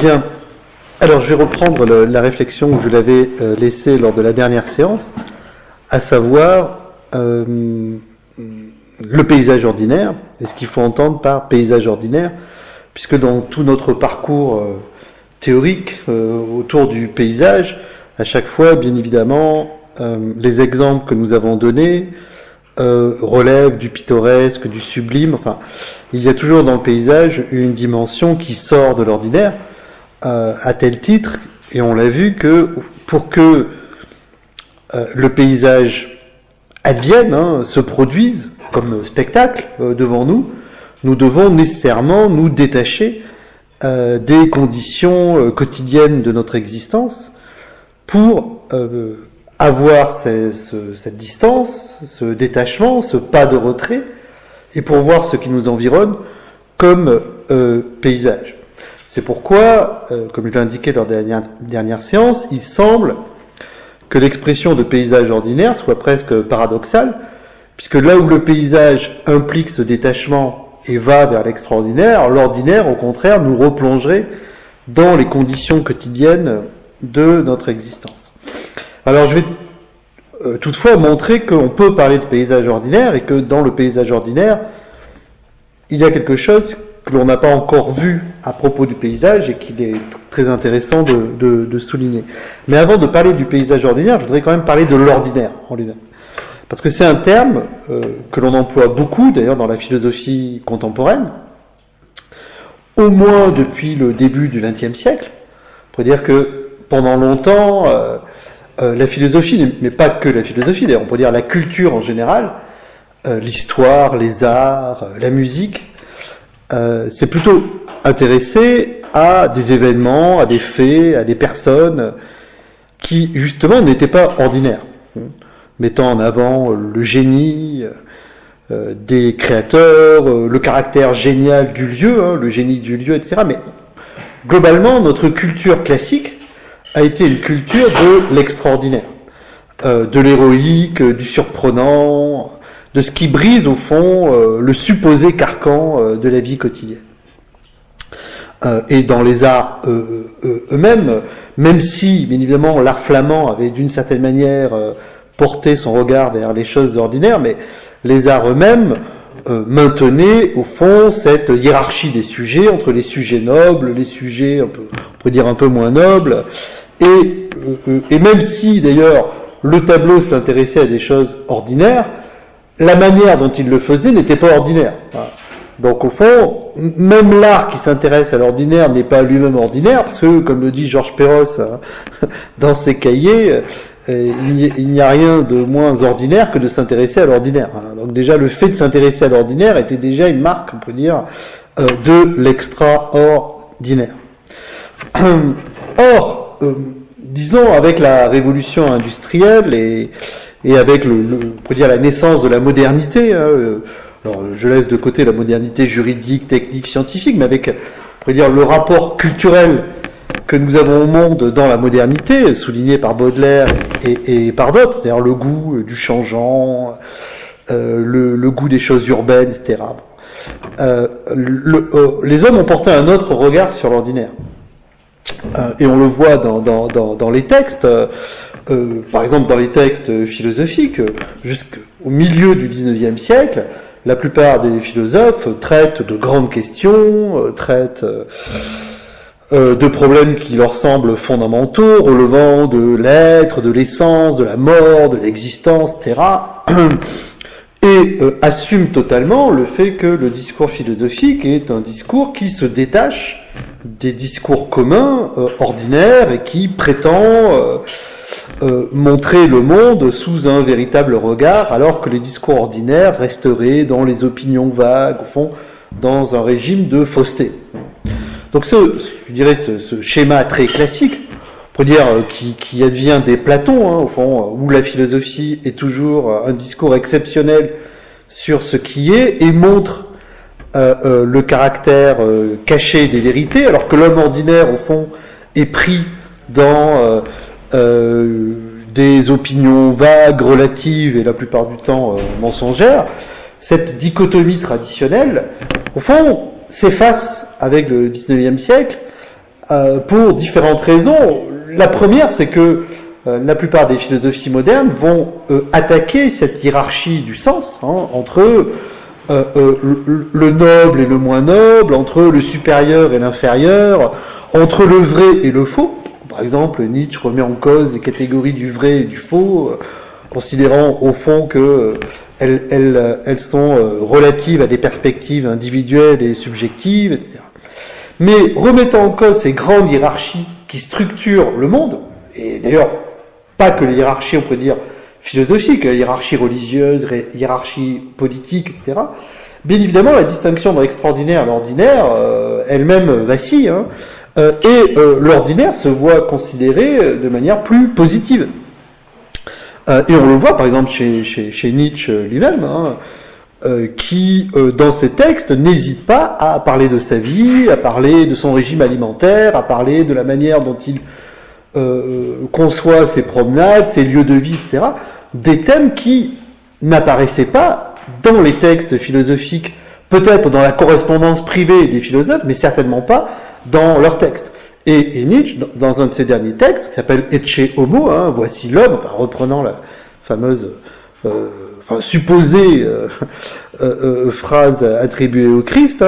Bien. Alors, je vais reprendre la réflexion que je l'avais laissée lors de la dernière séance, à savoir le paysage ordinaire, et ce qu'il faut entendre par paysage ordinaire, puisque dans tout notre parcours théorique autour du paysage, à chaque fois, bien évidemment, les exemples que nous avons donnés relèvent du pittoresque, du sublime. Enfin, il y a toujours dans le paysage une dimension qui sort de l'ordinaire, à tel titre, et on l'a vu que pour que le paysage advienne, se produise comme spectacle devant nous, nous devons nécessairement nous détacher des conditions quotidiennes de notre existence pour avoir cette distance, ce détachement, ce pas de retrait, et pour voir ce qui nous environne comme paysage. C'est pourquoi, comme je l'ai indiqué lors de la dernière séance, il semble que l'expression de paysage ordinaire soit presque paradoxale, puisque là où le paysage implique ce détachement et va vers l'extraordinaire, l'ordinaire, au contraire, nous replongerait dans les conditions quotidiennes de notre existence. Alors je vais toutefois montrer qu'on peut parler de paysage ordinaire et que dans le paysage ordinaire, il y a quelque chose que l'on n'a pas encore vu à propos du paysage et qu'il est très intéressant de souligner. Mais avant de parler du paysage ordinaire, je voudrais quand même parler de l'ordinaire en lui-même. Parce que c'est un terme que l'on emploie beaucoup, d'ailleurs, dans la philosophie contemporaine, au moins depuis le début du XXe siècle. On pourrait dire que pendant longtemps, la philosophie, mais pas que la philosophie, d'ailleurs, on pourrait dire la culture en général, l'histoire, les arts, la musique, c'est plutôt intéressé à des événements, à des faits, à des personnes qui, justement, n'étaient pas ordinaires, mettant en avant le génie des créateurs, le caractère génial du lieu, le génie du lieu, etc. Mais globalement, notre culture classique a été une culture de l'extraordinaire, de l'héroïque, du surprenant, de ce qui brise au fond le supposé carcan de la vie quotidienne. Et dans les arts eux-mêmes, même si, bien évidemment, l'art flamand avait d'une certaine manière porté son regard vers les choses ordinaires, mais les arts eux-mêmes maintenaient au fond cette hiérarchie des sujets entre les sujets nobles, les sujets on pourrait dire un peu moins nobles, et même si d'ailleurs le tableau s'intéressait à des choses ordinaires, la manière dont il le faisait n'était pas ordinaire. Donc au fond, même l'art qui s'intéresse à l'ordinaire n'est pas lui-même ordinaire, parce que, comme le dit Georges Perros dans ses cahiers, il n'y a rien de moins ordinaire que de s'intéresser à l'ordinaire. Donc déjà, le fait de s'intéresser à l'ordinaire était déjà une marque, on peut dire, de l'extraordinaire. Or, disons, avec la révolution industrielle et avec on peut dire la naissance de la modernité, alors je laisse de côté la modernité juridique, technique, scientifique, mais avec, on pourrait dire, le rapport culturel que nous avons au monde dans la modernité, souligné par Baudelaire et par d'autres, c'est-à-dire le goût du changeant, le goût des choses urbaines, etc. Les hommes ont porté un autre regard sur l'ordinaire. Et on le voit dans les textes, par exemple dans les textes philosophiques, jusqu'au milieu du XIXe siècle, la plupart des philosophes traitent de grandes questions, traitent de problèmes qui leur semblent fondamentaux, relevant de l'être, de l'essence, de la mort, de l'existence, etc. Et assument totalement le fait que le discours philosophique est un discours qui se détache des discours communs, ordinaires, et qui prétend montrer le monde sous un véritable regard, alors que les discours ordinaires resteraient dans les opinions vagues, au fond, dans un régime de fausseté. Donc je dirais ce schéma très classique, on peut dire qui advient des Platon, au fond, où la philosophie est toujours un discours exceptionnel sur ce qui est et montre le caractère caché des vérités, alors que l'homme ordinaire, au fond, est pris dans des opinions vagues, relatives et la plupart du temps mensongères. Cette dichotomie traditionnelle, au fond, s'efface avec le XIXe siècle, pour différentes raisons. La première, c'est que la plupart des philosophies modernes vont attaquer cette hiérarchie du sens entre le noble et le moins noble, entre le supérieur et l'inférieur, entre le vrai et le faux. Par exemple, Nietzsche remet en cause les catégories du vrai et du faux, considérant au fond que elles sont relatives à des perspectives individuelles et subjectives, etc. Mais remettant en cause ces grandes hiérarchies qui structurent le monde, et d'ailleurs pas que les hiérarchies, on peut dire, philosophiques, hiérarchie religieuse, hiérarchie politique, etc. Bien évidemment, la distinction entre l'extraordinaire et l'ordinaire, elle-même vacille, et l'ordinaire se voit considéré de manière plus positive. Et on le voit par exemple chez Nietzsche lui-même, qui dans ses textes n'hésite pas à parler de sa vie, à parler de son régime alimentaire, à parler de la manière dont il conçoit ses promenades, ses lieux de vie, etc. Des thèmes qui n'apparaissaient pas dans les textes philosophiques, peut-être dans la correspondance privée des philosophes, mais certainement pas dans leurs textes. Et Nietzsche, dans un de ses derniers textes, qui s'appelle Ecce Homo, voici l'homme, reprenant la fameuse, supposée phrase attribuée au Christ,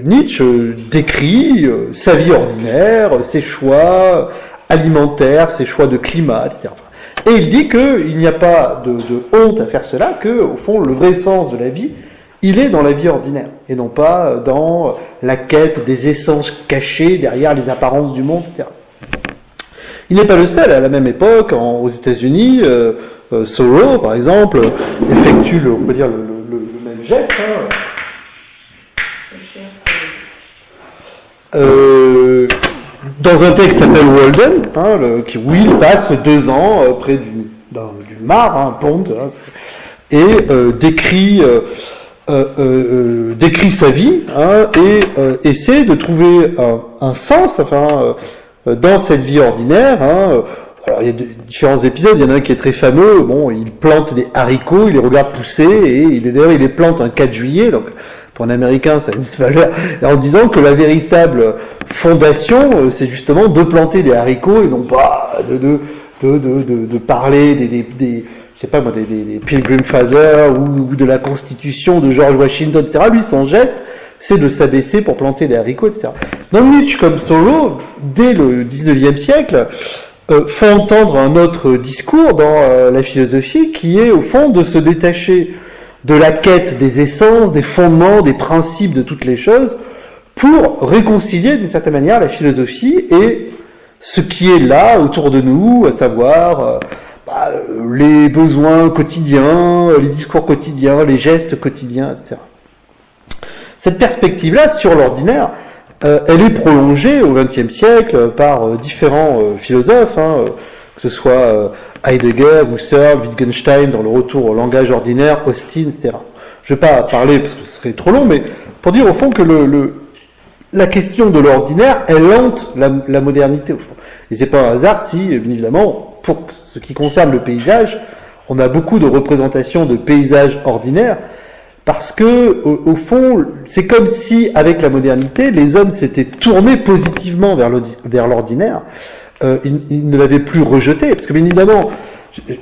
Nietzsche décrit sa vie ordinaire, ses choix alimentaires, ses choix de climat, etc. Et il dit qu'il n'y a pas de honte à faire cela, que au fond le vrai sens de la vie, il est dans la vie ordinaire, et non pas dans la quête des essences cachées derrière les apparences du monde, etc. Il n'est pas le seul. À la même époque, aux États-Unis, Thoreau, par exemple, effectue, on peut dire, le même geste. Dans un texte qui s'appelle Walden, où il passe 2 ans près du Mar, Pond, et décrit sa vie et essaie de trouver un sens dans cette vie ordinaire. Alors, il y a différents épisodes, il y en a un qui est très fameux, il plante des haricots, il les regarde pousser, et il les plante un 4 juillet, donc pour un Américain ça a une valeur, en disant que la véritable fondation, c'est justement de planter des haricots, et non pas de parler des je sais pas moi, des Pilgrim Fathers ou de la Constitution de George Washington, etc. Lui, son geste, c'est de s'abaisser pour planter des haricots, etc. Donc Nietzsche, comme Thoreau, dès le 19e siècle, font entendre un autre discours dans la philosophie, qui est, au fond, de se détacher de la quête des essences, des fondements, des principes de toutes les choses, pour réconcilier, d'une certaine manière, la philosophie et ce qui est là, autour de nous, à savoir les besoins quotidiens, les discours quotidiens, les gestes quotidiens, etc. Cette perspective-là, sur l'ordinaire, elle est prolongée au XXe siècle par différents philosophes, que ce soit Heidegger, Husserl, Wittgenstein, dans le retour au langage ordinaire, Austin, etc. Je ne vais pas parler parce que ce serait trop long, mais pour dire au fond que la question de l'ordinaire, elle hante la modernité, au fond. Et c'est pas un hasard si, bien évidemment, pour ce qui concerne le paysage, on a beaucoup de représentations de paysages ordinaires, parce que, au fond, c'est comme si, avec la modernité, les hommes s'étaient tournés positivement vers l'ordinaire. Ils ne l'avaient plus rejeté, parce que, bien évidemment,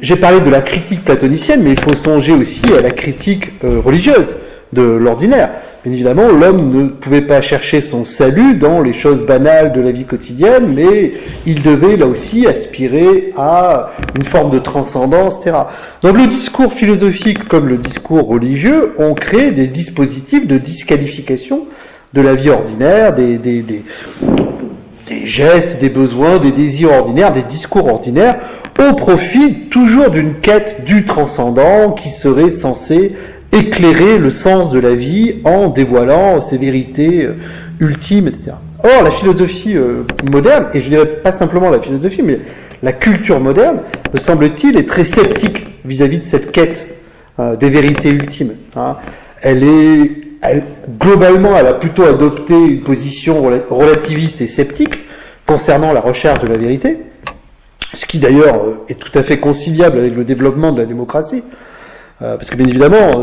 j'ai parlé de la critique platonicienne, mais il faut songer aussi à la critique religieuse de l'ordinaire. Bien évidemment, l'homme ne pouvait pas chercher son salut dans les choses banales de la vie quotidienne, mais il devait là aussi aspirer à une forme de transcendance, etc. Donc le discours philosophique comme le discours religieux ont créé des dispositifs de disqualification de la vie ordinaire, des gestes, des besoins, des désirs ordinaires, des discours ordinaires, au profit toujours d'une quête du transcendant qui serait censée éclairer le sens de la vie en dévoilant ses vérités ultimes, etc. Or, la philosophie moderne, et je dirais pas simplement la philosophie, mais la culture moderne, me semble-t-il, est très sceptique vis-à-vis de cette quête des vérités ultimes. Globalement, elle a plutôt adopté une position relativiste et sceptique concernant la recherche de la vérité, ce qui d'ailleurs est tout à fait conciliable avec le développement de la démocratie. Parce que bien évidemment,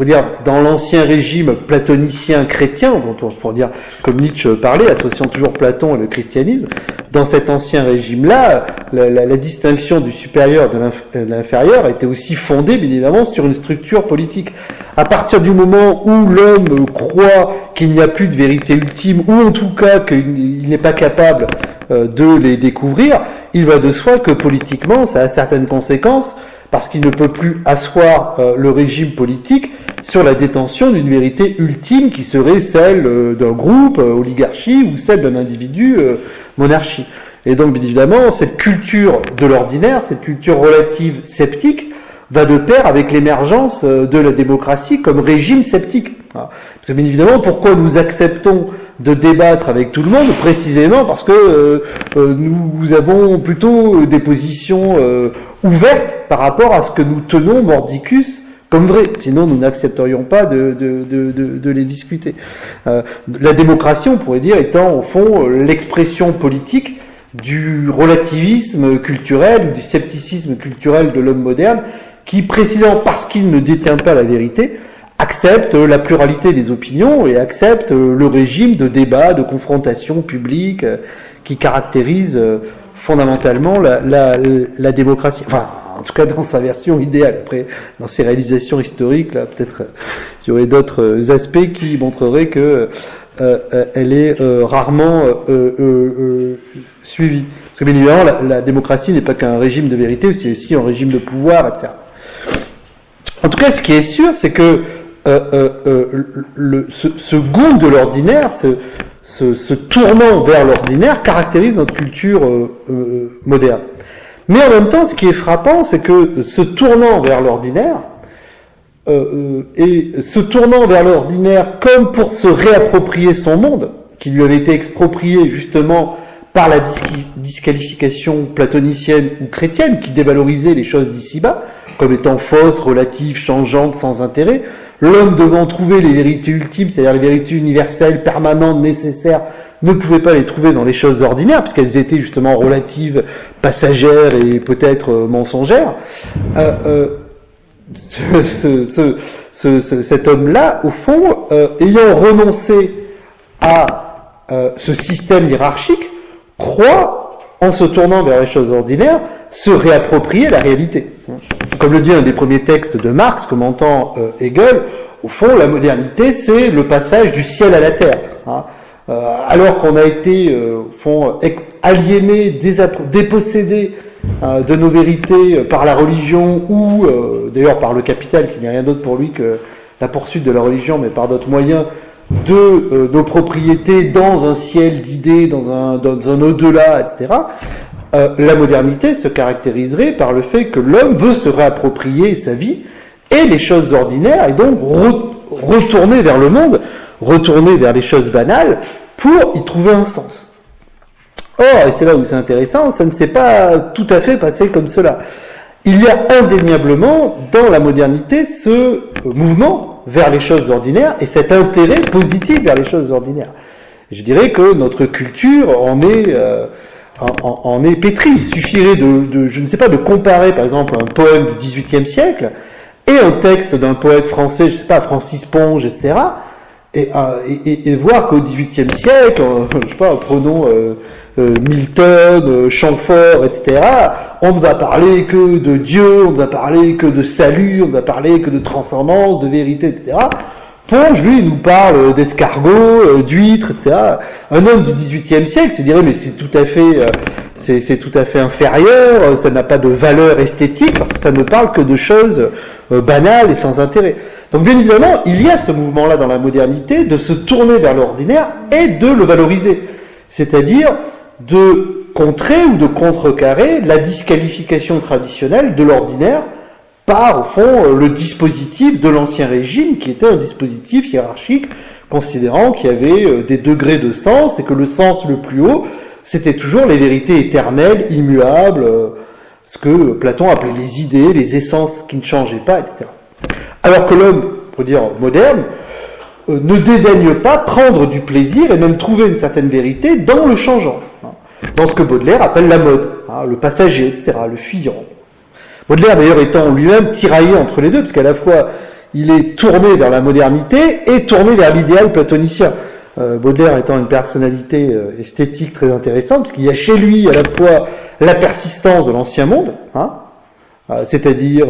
pour dire, dans l'ancien régime platonicien chrétien, pour dire, comme Nietzsche parlait, associant toujours Platon et le christianisme, dans cet ancien régime-là, la distinction du supérieur de l'inférieur était aussi fondée, bien évidemment, sur une structure politique. À partir du moment où l'homme croit qu'il n'y a plus de vérité ultime, ou en tout cas qu'il n'est pas capable de les découvrir, il va de soi que politiquement, ça a certaines conséquences, parce qu'il ne peut plus asseoir le régime politique sur la détention d'une vérité ultime qui serait celle d'un groupe, oligarchie, ou celle d'un individu, monarchie. Et donc, bien évidemment, cette culture de l'ordinaire, cette culture relative sceptique, va de pair avec l'émergence de la démocratie comme régime sceptique. Parce que, bien évidemment, pourquoi nous acceptons de débattre avec tout le monde? Précisément parce que nous avons plutôt des positions ouvertes par rapport à ce que nous tenons mordicus comme vrai. Sinon, nous n'accepterions pas de les discuter. La démocratie, on pourrait dire, étant au fond l'expression politique du relativisme culturel, du scepticisme culturel de l'homme moderne, qui, précisément parce qu'il ne détient pas la vérité, accepte la pluralité des opinions et accepte le régime de débat, de confrontation publique qui caractérise fondamentalement la démocratie. Enfin, en tout cas dans sa version idéale. Après, dans ses réalisations historiques, là, peut-être il y aurait d'autres aspects qui montreraient que elle est rarement suivie. Parce que bien évidemment, la démocratie n'est pas qu'un régime de vérité, c'est aussi un régime de pouvoir, etc. En tout cas, ce qui est sûr, c'est que ce goût de l'ordinaire, ce tournant vers l'ordinaire caractérise notre culture moderne. Mais en même temps, ce qui est frappant, c'est que ce tournant vers l'ordinaire, et ce tournant vers l'ordinaire comme pour se réapproprier son monde, qui lui avait été exproprié justement par la disqualification platonicienne ou chrétienne, qui dévalorisait les choses d'ici-bas, comme étant fausses, relatives, changeantes, sans intérêt, l'homme devant trouver les vérités ultimes, c'est-à-dire les vérités universelles, permanentes, nécessaires, ne pouvait pas les trouver dans les choses ordinaires, puisqu'elles étaient justement relatives, passagères et peut-être mensongères. Cet homme-là, au fond, ayant renoncé à ce système hiérarchique, croit, en se tournant vers les choses ordinaires, se réapproprier la réalité. Comme le dit un des premiers textes de Marx, commentant Hegel, au fond, la modernité, c'est le passage du ciel à la terre. Alors qu'on a été, au fond, aliéné, dépossédé de nos vérités par la religion ou, d'ailleurs, par le capital, qui n'est rien d'autre pour lui que la poursuite de la religion, mais par d'autres moyens, de nos propriétés dans un ciel d'idées, dans un au-delà, etc., la modernité se caractériserait par le fait que l'homme veut se réapproprier sa vie et les choses ordinaires, et donc retourner vers le monde, retourner vers les choses banales, pour y trouver un sens. Or, et c'est là où c'est intéressant, ça ne s'est pas tout à fait passé comme cela. Il y a indéniablement dans la modernité ce mouvement vers les choses ordinaires et cet intérêt positif vers les choses ordinaires. Je dirais que notre culture en est pétrie. Il suffirait je ne sais pas, de comparer par exemple un poème du XVIIIe siècle et un texte d'un poète français, je ne sais pas, Francis Ponge, etc., et voir qu'au XVIIIe siècle, je sais pas, prenons Milton, Chamfort, etc., on ne va parler que de Dieu, on ne va parler que de salut, on ne va parler que de transcendance, de vérité, etc. Ponge, lui, il nous parle d'escargots, d'huîtres, etc. Un homme du XVIIIe siècle se dirait, mais c'est tout à fait inférieur, ça n'a pas de valeur esthétique, parce que ça ne parle que de choses banales et sans intérêt. Donc bien évidemment, il y a ce mouvement-là dans la modernité de se tourner vers l'ordinaire et de le valoriser. C'est-à-dire de contrer ou de contrecarrer la disqualification traditionnelle de l'ordinaire par, au fond, le dispositif de l'ancien régime, qui était un dispositif hiérarchique, considérant qu'il y avait des degrés de sens, et que le sens le plus haut, c'était toujours les vérités éternelles, immuables, ce que Platon appelait les idées, les essences qui ne changeaient pas, etc. Alors que l'homme, pour dire moderne, ne dédaigne pas prendre du plaisir et même trouver une certaine vérité dans le changeant, dans ce que Baudelaire appelle la mode, le passager, etc., le fuyant. Baudelaire d'ailleurs étant lui-même tiraillé entre les deux, parce qu'à la fois il est tourné vers la modernité et tourné vers l'idéal platonicien. Baudelaire étant une personnalité esthétique très intéressante, parce qu'il y a chez lui à la fois la persistance de l'ancien monde, hein, c'est-à-dire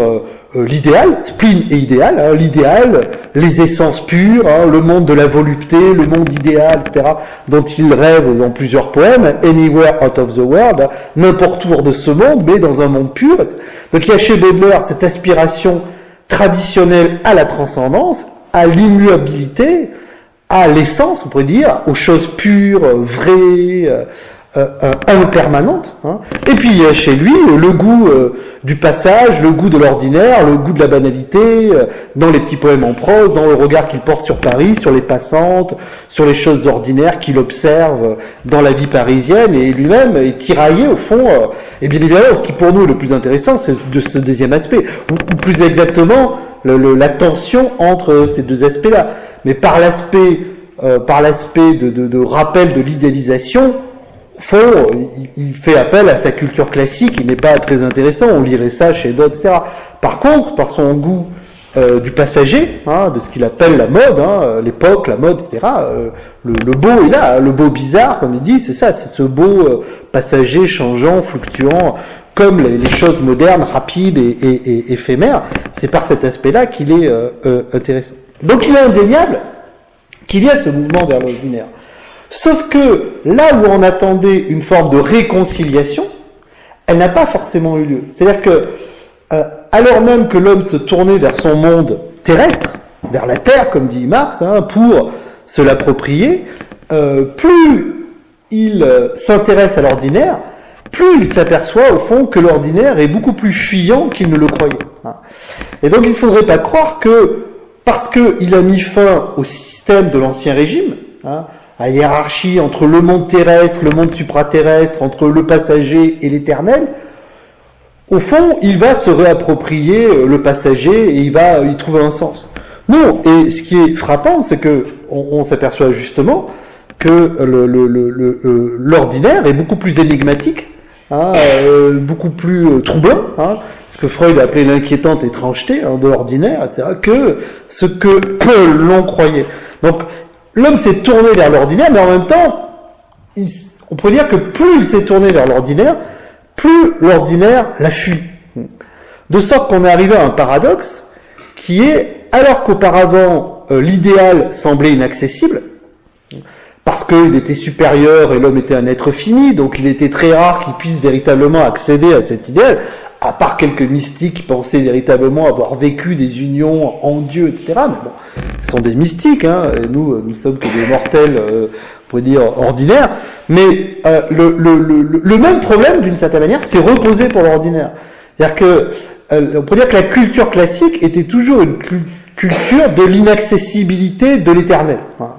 l'idéal, spleen et idéal, hein, l'idéal, les essences pures, hein, le monde de la volupté, le monde idéal, etc., dont il rêve dans plusieurs poèmes, Anywhere Out of the World, hein, n'importe où hors de ce monde, mais dans un monde pur. Donc il y a chez Baudelaire cette aspiration traditionnelle à la transcendance, à l'immuabilité, à l'essence, on pourrait dire, aux choses pures, vraies, impermanente, hein. Et puis il y a chez lui le goût du passage, le goût de l'ordinaire, le goût de la banalité, dans les petits poèmes en prose, dans le regard qu'il porte sur Paris, sur les passantes, sur les choses ordinaires qu'il observe dans la vie parisienne, et lui-même est tiraillé au fond. Et bien évidemment, ce qui pour nous est le plus intéressant, c'est de ce deuxième aspect, ou plus exactement la tension entre ces deux aspects-là. Mais par l'aspect de rappel de l'idéalisation, au fond, il fait appel à sa culture classique, il n'est pas très intéressant, on lirait ça chez d'autres, etc. Par contre, par son goût du passager, hein, de ce qu'il appelle la mode, hein, l'époque, la mode, etc., le beau est là, le beau bizarre, comme il dit, c'est ça, c'est ce beau passager, changeant, fluctuant, comme les choses modernes, rapides et éphémères. C'est par cet aspect-là qu'il est intéressant. Donc il est indéniable qu'il y a ce mouvement vers l'ordinaire. Sauf que là où on attendait une forme de réconciliation, elle n'a pas forcément eu lieu. C'est-à-dire que, alors même que l'homme se tournait vers son monde terrestre, vers la terre, comme dit Marx, hein, pour se l'approprier, plus il s'intéresse à l'ordinaire, plus il s'aperçoit au fond que l'ordinaire est beaucoup plus fuyant qu'il ne le croyait. Hein. Et donc il ne faudrait pas croire que, parce qu'il a mis fin au système de l'Ancien Régime, hein, à hiérarchie entre le monde terrestre, le monde supraterrestre, entre le passager et l'éternel, au fond, il va se réapproprier le passager et il va y trouver un sens. Non, et ce qui est frappant, c'est que on s'aperçoit justement que l'ordinaire est beaucoup plus énigmatique, hein, beaucoup plus troublant, hein, ce que Freud a appelé l'inquiétante étrangeté, hein, de l'ordinaire, etc., que ce que l'on croyait. Donc, l'homme s'est tourné vers l'ordinaire, mais en même temps, on pourrait dire que plus il s'est tourné vers l'ordinaire, plus l'ordinaire l'a fui. De sorte qu'on est arrivé à un paradoxe qui est, alors qu'auparavant l'idéal semblait inaccessible, parce qu'il était supérieur et l'homme était un être fini, donc il était très rare qu'il puisse véritablement accéder à cet idéal, à part quelques mystiques qui pensaient véritablement avoir vécu des unions en Dieu, etc. Mais bon, ce sont des mystiques, hein, et nous sommes que des mortels, on pourrait dire, ordinaires. Mais le même problème, d'une certaine manière, s'est reposé pour l'ordinaire. C'est-à-dire que, on pourrait dire que la culture classique était toujours une culture de l'inaccessibilité de l'éternel. Hein.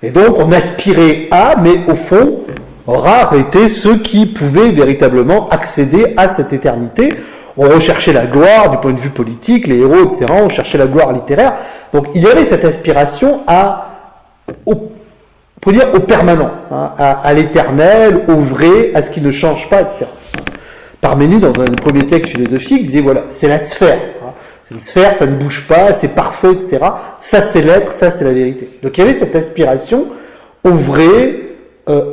Et donc, on aspirait à, mais au fond, rares étaient ceux qui pouvaient véritablement accéder à cette éternité. On recherchait la gloire du point de vue politique, les héros, etc. On cherchait la gloire littéraire. Donc il y avait cette aspiration au permanent, hein, à l'éternel, au vrai, à ce qui ne change pas, etc. Parménide, dans un des premiers textes philosophiques, disait voilà, c'est la sphère. Hein. C'est une sphère, ça ne bouge pas, c'est parfait, etc. Ça c'est l'être, ça c'est la vérité. Donc il y avait cette aspiration au vrai,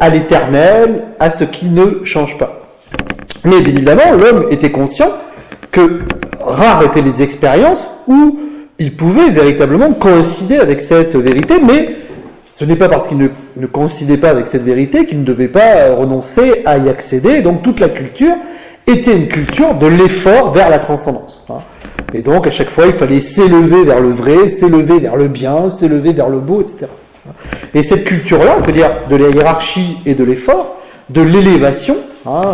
à l'éternel, à ce qui ne change pas. Mais bien évidemment, l'homme était conscient que rares étaient les expériences où il pouvait véritablement coïncider avec cette vérité, mais ce n'est pas parce qu'il ne coïncidait pas avec cette vérité qu'il ne devait pas renoncer à y accéder. Donc toute la culture était une culture de l'effort vers la transcendance. Et donc à chaque fois, il fallait s'élever vers le vrai, s'élever vers le bien, s'élever vers le beau, etc. Et cette culture-là, on peut dire de la hiérarchie et de l'effort, de l'élévation, hein,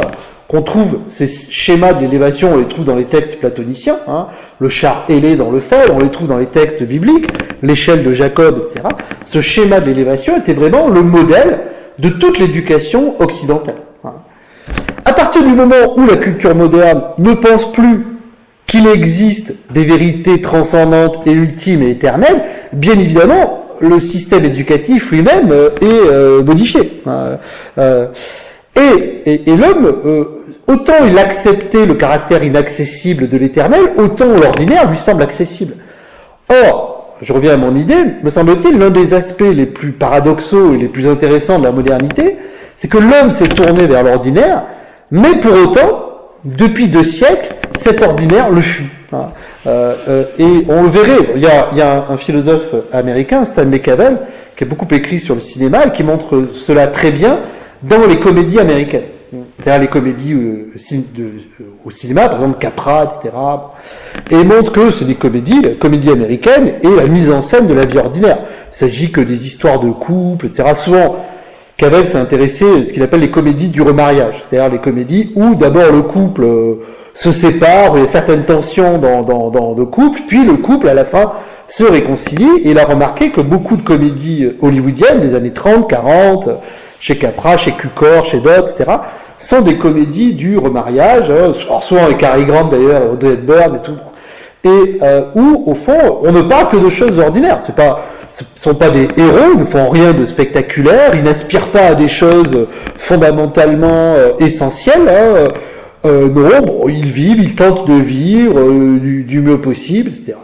qu'on trouve, ces schémas de l'élévation, on les trouve dans les textes platoniciens, hein, le char ailé dans le phèdre, on les trouve dans les textes bibliques, l'échelle de Jacob, etc. Ce schéma de l'élévation était vraiment le modèle de toute l'éducation occidentale. Hein. À partir du moment où la culture moderne ne pense plus qu'il existe des vérités transcendantes et ultimes et éternelles, bien évidemment, le système éducatif lui-même est modifié. Et l'homme, autant il acceptait le caractère inaccessible de l'éternel, autant l'ordinaire lui semble accessible. Or, je reviens à mon idée, me semble-t-il, l'un des aspects les plus paradoxaux et les plus intéressants de la modernité, c'est que l'homme s'est tourné vers l'ordinaire, mais pour autant, depuis 2 siècles, cet ordinaire le fuit. Et on le verrait, il y a un philosophe américain, Stanley Cavell, qui a beaucoup écrit sur le cinéma et qui montre cela très bien dans les comédies américaines. C'est-à-dire les comédies au cinéma, par exemple Capra, etc. Et il montre que c'est des comédies américaines et la mise en scène de la vie ordinaire. Il s'agit que des histoires de couple, etc. Souvent, Cavell s'est intéressé à ce qu'il appelle les comédies du remariage. C'est-à-dire les comédies où d'abord le couple se sépare, où il y a certaines tensions dans le couple, puis le couple à la fin se réconcilie. Et il a remarqué que beaucoup de comédies hollywoodiennes des années 30, 40, chez Capra, chez Cukor, chez d'autres, etc., sont des comédies du remariage, souvent avec Cary Grant d'ailleurs, Audrey Hepburn et tout, et où au fond on ne parle que de choses ordinaires. Ce sont pas des héros, ils ne font rien de spectaculaire, ils n'aspirent pas à des choses fondamentalement essentielles. Non, ils vivent, ils tentent de vivre du mieux possible, etc.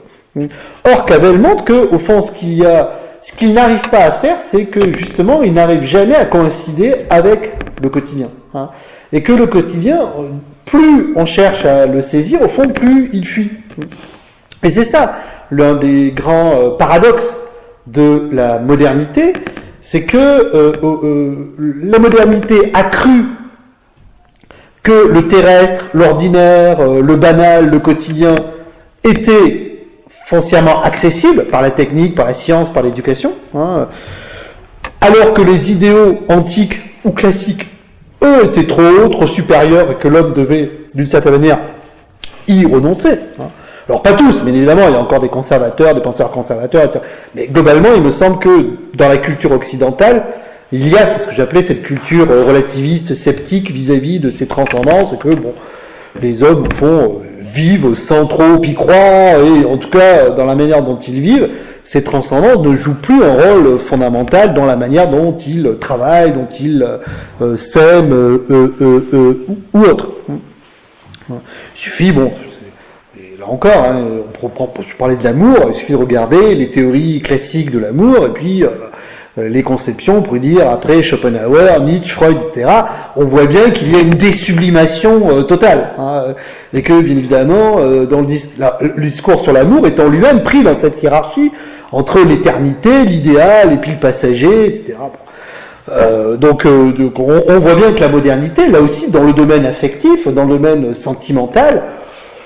Or, Cavell montre que au fond, ce qu'il n'arrive pas à faire, c'est que justement, il n'arrive jamais à coïncider avec le quotidien. Et que le quotidien, plus on cherche à le saisir, au fond, plus il fuit. Et c'est ça, l'un des grands paradoxes de la modernité, c'est que la modernité a cru que le terrestre, l'ordinaire, le banal, le quotidien étaient foncièrement accessibles par la technique, par la science, par l'éducation, alors que les idéaux antiques ou classiques, eux, étaient trop hauts, trop supérieurs, et que l'homme devait, d'une certaine manière, y renoncer. Alors pas tous, mais évidemment, il y a encore des conservateurs, des penseurs conservateurs, etc. Mais globalement, il me semble que dans la culture occidentale, il y a, c'est ce que j'appelais cette culture relativiste, sceptique vis-à-vis de ces transcendances, et que bon, les hommes, au fond, vivent sans trop y croire, et en tout cas, dans la manière dont ils vivent, ces transcendances ne jouent plus un rôle fondamental dans la manière dont ils travaillent, dont ils s'aiment, ou autre. Il suffit, bon, là encore, je parlais de l'amour, il suffit de regarder les théories classiques de l'amour, et puis les conceptions, on pourrait dire, après Schopenhauer, Nietzsche, Freud, etc., on voit bien qu'il y a une désublimation totale. Et que, bien évidemment, dans le discours sur l'amour est en lui-même pris dans cette hiérarchie entre l'éternité, l'idéal, et puis le passager, etc. Donc on voit bien que la modernité, là aussi, dans le domaine affectif, dans le domaine sentimental,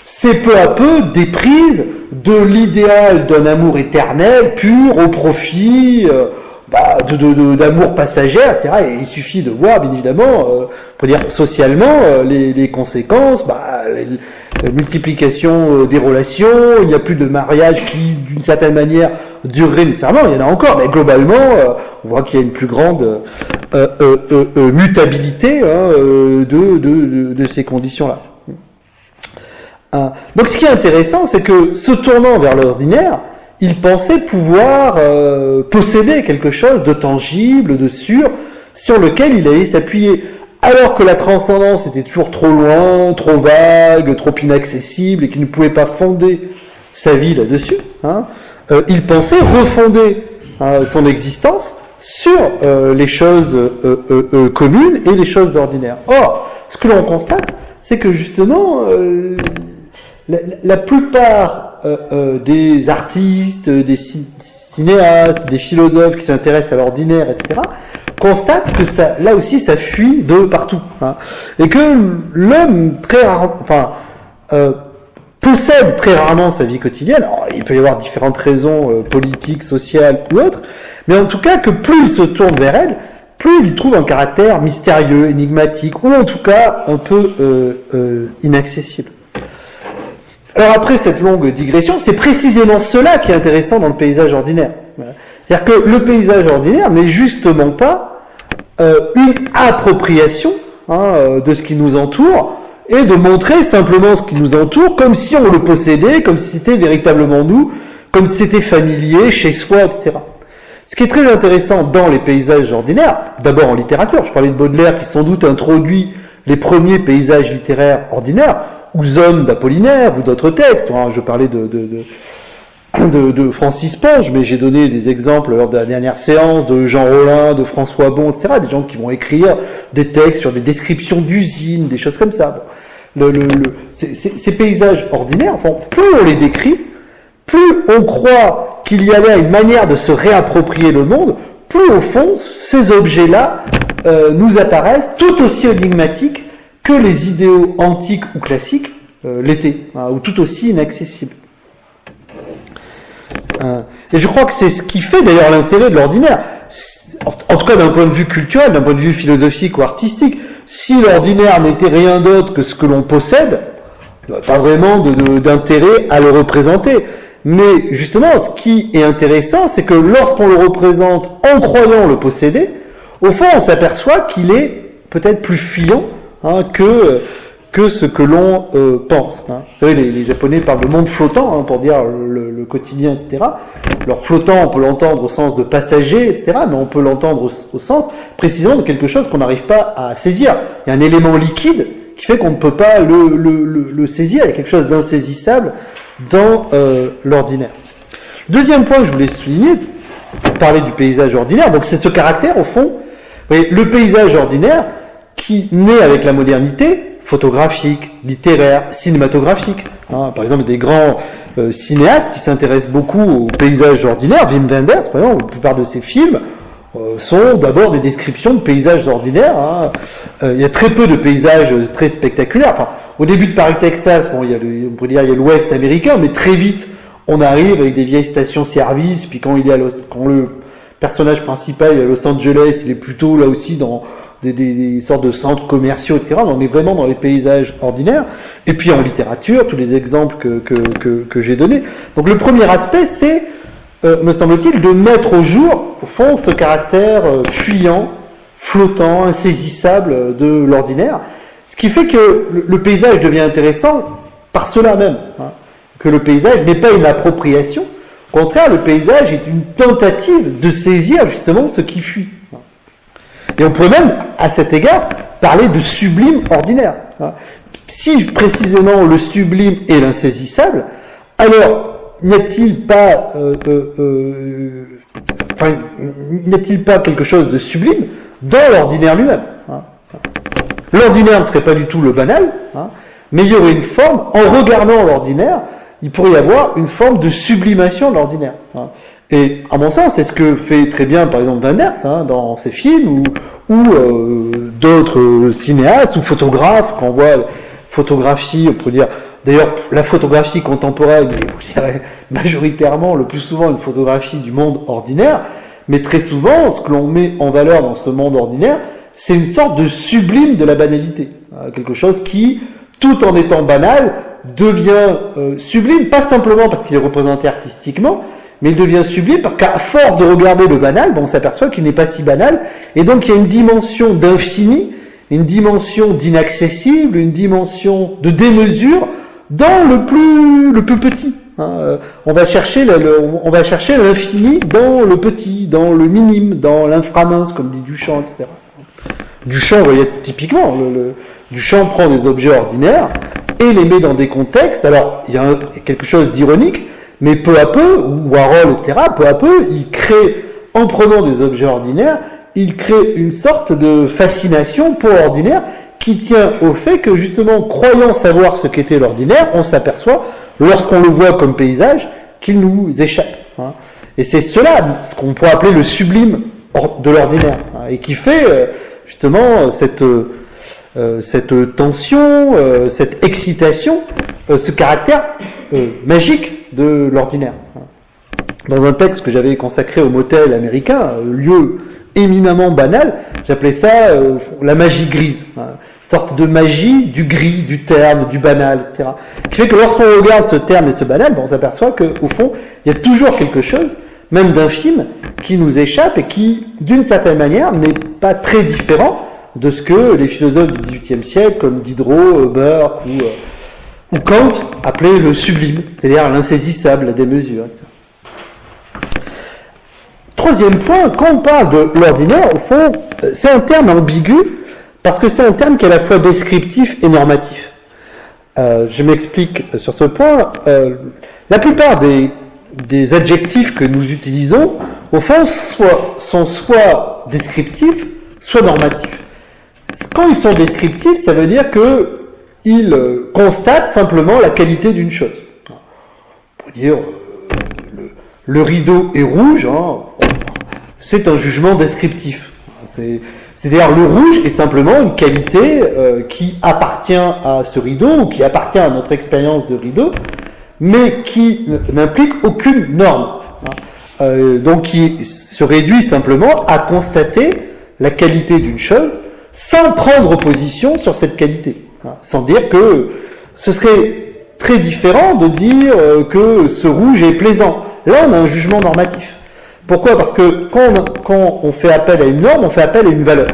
c'est peu à peu déprise de l'idéal d'un amour éternel, pur, au profit d'amour passager, etc. Et il suffit de voir, bien évidemment, pour dire socialement, les conséquences, la multiplication des relations, il n'y a plus de mariage qui, d'une certaine manière, durerait nécessairement, il y en a encore, mais globalement, on voit qu'il y a une plus grande mutabilité de ces conditions-là. Donc ce qui est intéressant, c'est que se tournant vers l'ordinaire, il pensait pouvoir posséder quelque chose de tangible, de sûr, sur lequel il allait s'appuyer. Alors que la transcendance était toujours trop loin, trop vague, trop inaccessible, et qu'il ne pouvait pas fonder sa vie là-dessus, il pensait refonder son existence sur les choses communes et les choses ordinaires. Or, ce que l'on constate, c'est que justement, la plupart des artistes, des cinéastes, des philosophes qui s'intéressent à l'ordinaire, etc., constatent que ça, là aussi, ça fuit de partout, et que l'homme très rarement, possède très rarement sa vie quotidienne. Alors, il peut y avoir différentes raisons politiques, sociales ou autres, mais en tout cas que plus il se tourne vers elle, plus il trouve un caractère mystérieux, énigmatique, ou en tout cas un peu inaccessible. Alors après cette longue digression, c'est précisément cela qui est intéressant dans le paysage ordinaire. C'est-à-dire que le paysage ordinaire n'est justement pas une appropriation de ce qui nous entoure, et de montrer simplement ce qui nous entoure comme si on le possédait, comme si c'était véritablement nous, comme si c'était familier, chez soi, etc. Ce qui est très intéressant dans les paysages ordinaires, d'abord en littérature, je parlais de Baudelaire qui sans doute introduit les premiers paysages littéraires ordinaires, ou zones d'Apollinaire, ou d'autres textes, je parlais de Francis Ponge, mais j'ai donné des exemples lors de la dernière séance de Jean Rollin, de François Bon, etc. Des gens qui vont écrire des textes sur des descriptions d'usines, des choses comme ça. Bon. Ces paysages ordinaires, enfin, plus on les décrit, plus on croit qu'il y a là une manière de se réapproprier le monde, plus au fond, ces objets-là nous apparaissent tout aussi énigmatiques que les idéaux antiques ou classiques l'étaient, hein, ou tout aussi inaccessibles. Et je crois que c'est ce qui fait d'ailleurs l'intérêt de l'ordinaire. En tout cas d'un point de vue culturel, d'un point de vue philosophique ou artistique. Si l'ordinaire n'était rien d'autre que ce que l'on possède, il n'y a pas vraiment d'intérêt à le représenter. Mais justement, ce qui est intéressant, c'est que lorsqu'on le représente en croyant le posséder, au fond on s'aperçoit qu'il est peut-être plus fuyant, hein, que ce que l'on pense. Hein. Vous savez, les Japonais parlent de monde flottant, hein, pour dire le quotidien, etc. Alors flottant, on peut l'entendre au sens de passager, etc., mais on peut l'entendre au sens précisément de quelque chose qu'on n'arrive pas à saisir. Il y a un élément liquide qui fait qu'on ne peut pas le saisir, il y a quelque chose d'insaisissable dans l'ordinaire. Deuxième point que je voulais souligner, pour parler du paysage ordinaire, donc c'est ce caractère, au fond, vous voyez, le paysage ordinaire qui naît avec la modernité, photographique, littéraire, cinématographique. Hein. Par exemple, des grands cinéastes qui s'intéressent beaucoup au paysage ordinaire. Wim Wenders, par exemple, la plupart de ses films sont d'abord des descriptions de paysages ordinaires. Hein. Il y a très peu de paysages très spectaculaires. Enfin, au début de Paris, Texas, bon, on pourrait dire il y a l'Ouest américain, mais très vite, on arrive avec des vieilles stations-service. Puis quand quand le personnage principal est à Los Angeles, il est plutôt là aussi dans des sortes de centres commerciaux, etc. On est vraiment dans les paysages ordinaires. Et puis en littérature, tous les exemples que j'ai donnés. Donc le premier aspect, c'est, me semble-t-il, de mettre au jour, au fond, ce caractère fuyant, flottant, insaisissable de l'ordinaire. Ce qui fait que le paysage devient intéressant par cela même. Hein, que le paysage n'est pas une appropriation. Au contraire, le paysage est une tentative de saisir justement ce qui fuit. Et on pourrait même, à cet égard, parler de sublime ordinaire. Si précisément le sublime est l'insaisissable, alors n'y a-t-il pas quelque chose de sublime dans l'ordinaire lui-même? L'ordinaire ne serait pas du tout le banal, mais il y aurait une forme, en regardant l'ordinaire, il pourrait y avoir une forme de sublimation de l'ordinaire. Et à mon sens, c'est ce que fait très bien, par exemple, Wenders, dans ses films, ou d'autres cinéastes ou photographes, quand on voit photographie, on peut dire, d'ailleurs, la photographie contemporaine est, je dirais, majoritairement, le plus souvent, une photographie du monde ordinaire, mais très souvent, ce que l'on met en valeur dans ce monde ordinaire, c'est une sorte de sublime de la banalité. Quelque chose qui, tout en étant banal, devient sublime, pas simplement parce qu'il est représenté artistiquement, mais il devient sublime parce qu'à force de regarder le banal, on s'aperçoit qu'il n'est pas si banal, et donc il y a une dimension d'infini, une dimension d'inaccessible, une dimension de démesure dans le plus petit. On va chercher l'infini dans le petit, dans le minime, dans l'inframince, comme dit Duchamp, etc. Duchamp, vous voyez, typiquement, Duchamp prend des objets ordinaires et les met dans des contextes. Alors, il y a quelque chose d'ironique, mais peu à peu, ou Warhol, etc., peu à peu, il crée, en prenant des objets ordinaires, il crée une sorte de fascination pour l'ordinaire qui tient au fait que, justement, croyant savoir ce qu'était l'ordinaire, on s'aperçoit, lorsqu'on le voit comme paysage, qu'il nous échappe. Et c'est cela, ce qu'on pourrait appeler le sublime de l'ordinaire, et qui fait, justement, cette tension, cette excitation, ce caractère magique de l'ordinaire. Dans un texte que j'avais consacré au motel américain, lieu éminemment banal, j'appelais ça la magie grise, sorte de magie du gris, du terne, du banal, etc. Qui fait que lorsqu'on regarde ce terne et ce banal, on s'aperçoit qu'au fond, il y a toujours quelque chose, même d'infime, qui nous échappe et qui, d'une certaine manière, n'est pas très différent de ce que les philosophes du XVIIIe siècle, comme Diderot, Burke ou Kant, appelaient le sublime, c'est-à-dire l'insaisissable, la démesure, etc. Troisième point, quand on parle de l'ordinaire, au fond, c'est un terme ambigu, parce que c'est un terme qui est à la fois descriptif et normatif. Je m'explique sur ce point. La plupart des des adjectifs que nous utilisons, au fond, sont soit descriptifs, soit normatifs. Quand ils sont descriptifs, ça veut dire qu'ils constatent simplement la qualité d'une chose. On peut dire le rideau est rouge, hein, c'est un jugement descriptif. C'est-à-dire le rouge est simplement une qualité qui appartient à ce rideau ou qui appartient à notre expérience de rideau, mais qui n'implique aucune norme. Donc qui se réduit simplement à constater la qualité d'une chose sans prendre position sur cette qualité. Sans dire que ce serait très différent de dire que ce rouge est plaisant. Là, on a un jugement normatif. Pourquoi ? Parce que quand on fait appel à une norme, on fait appel à une valeur.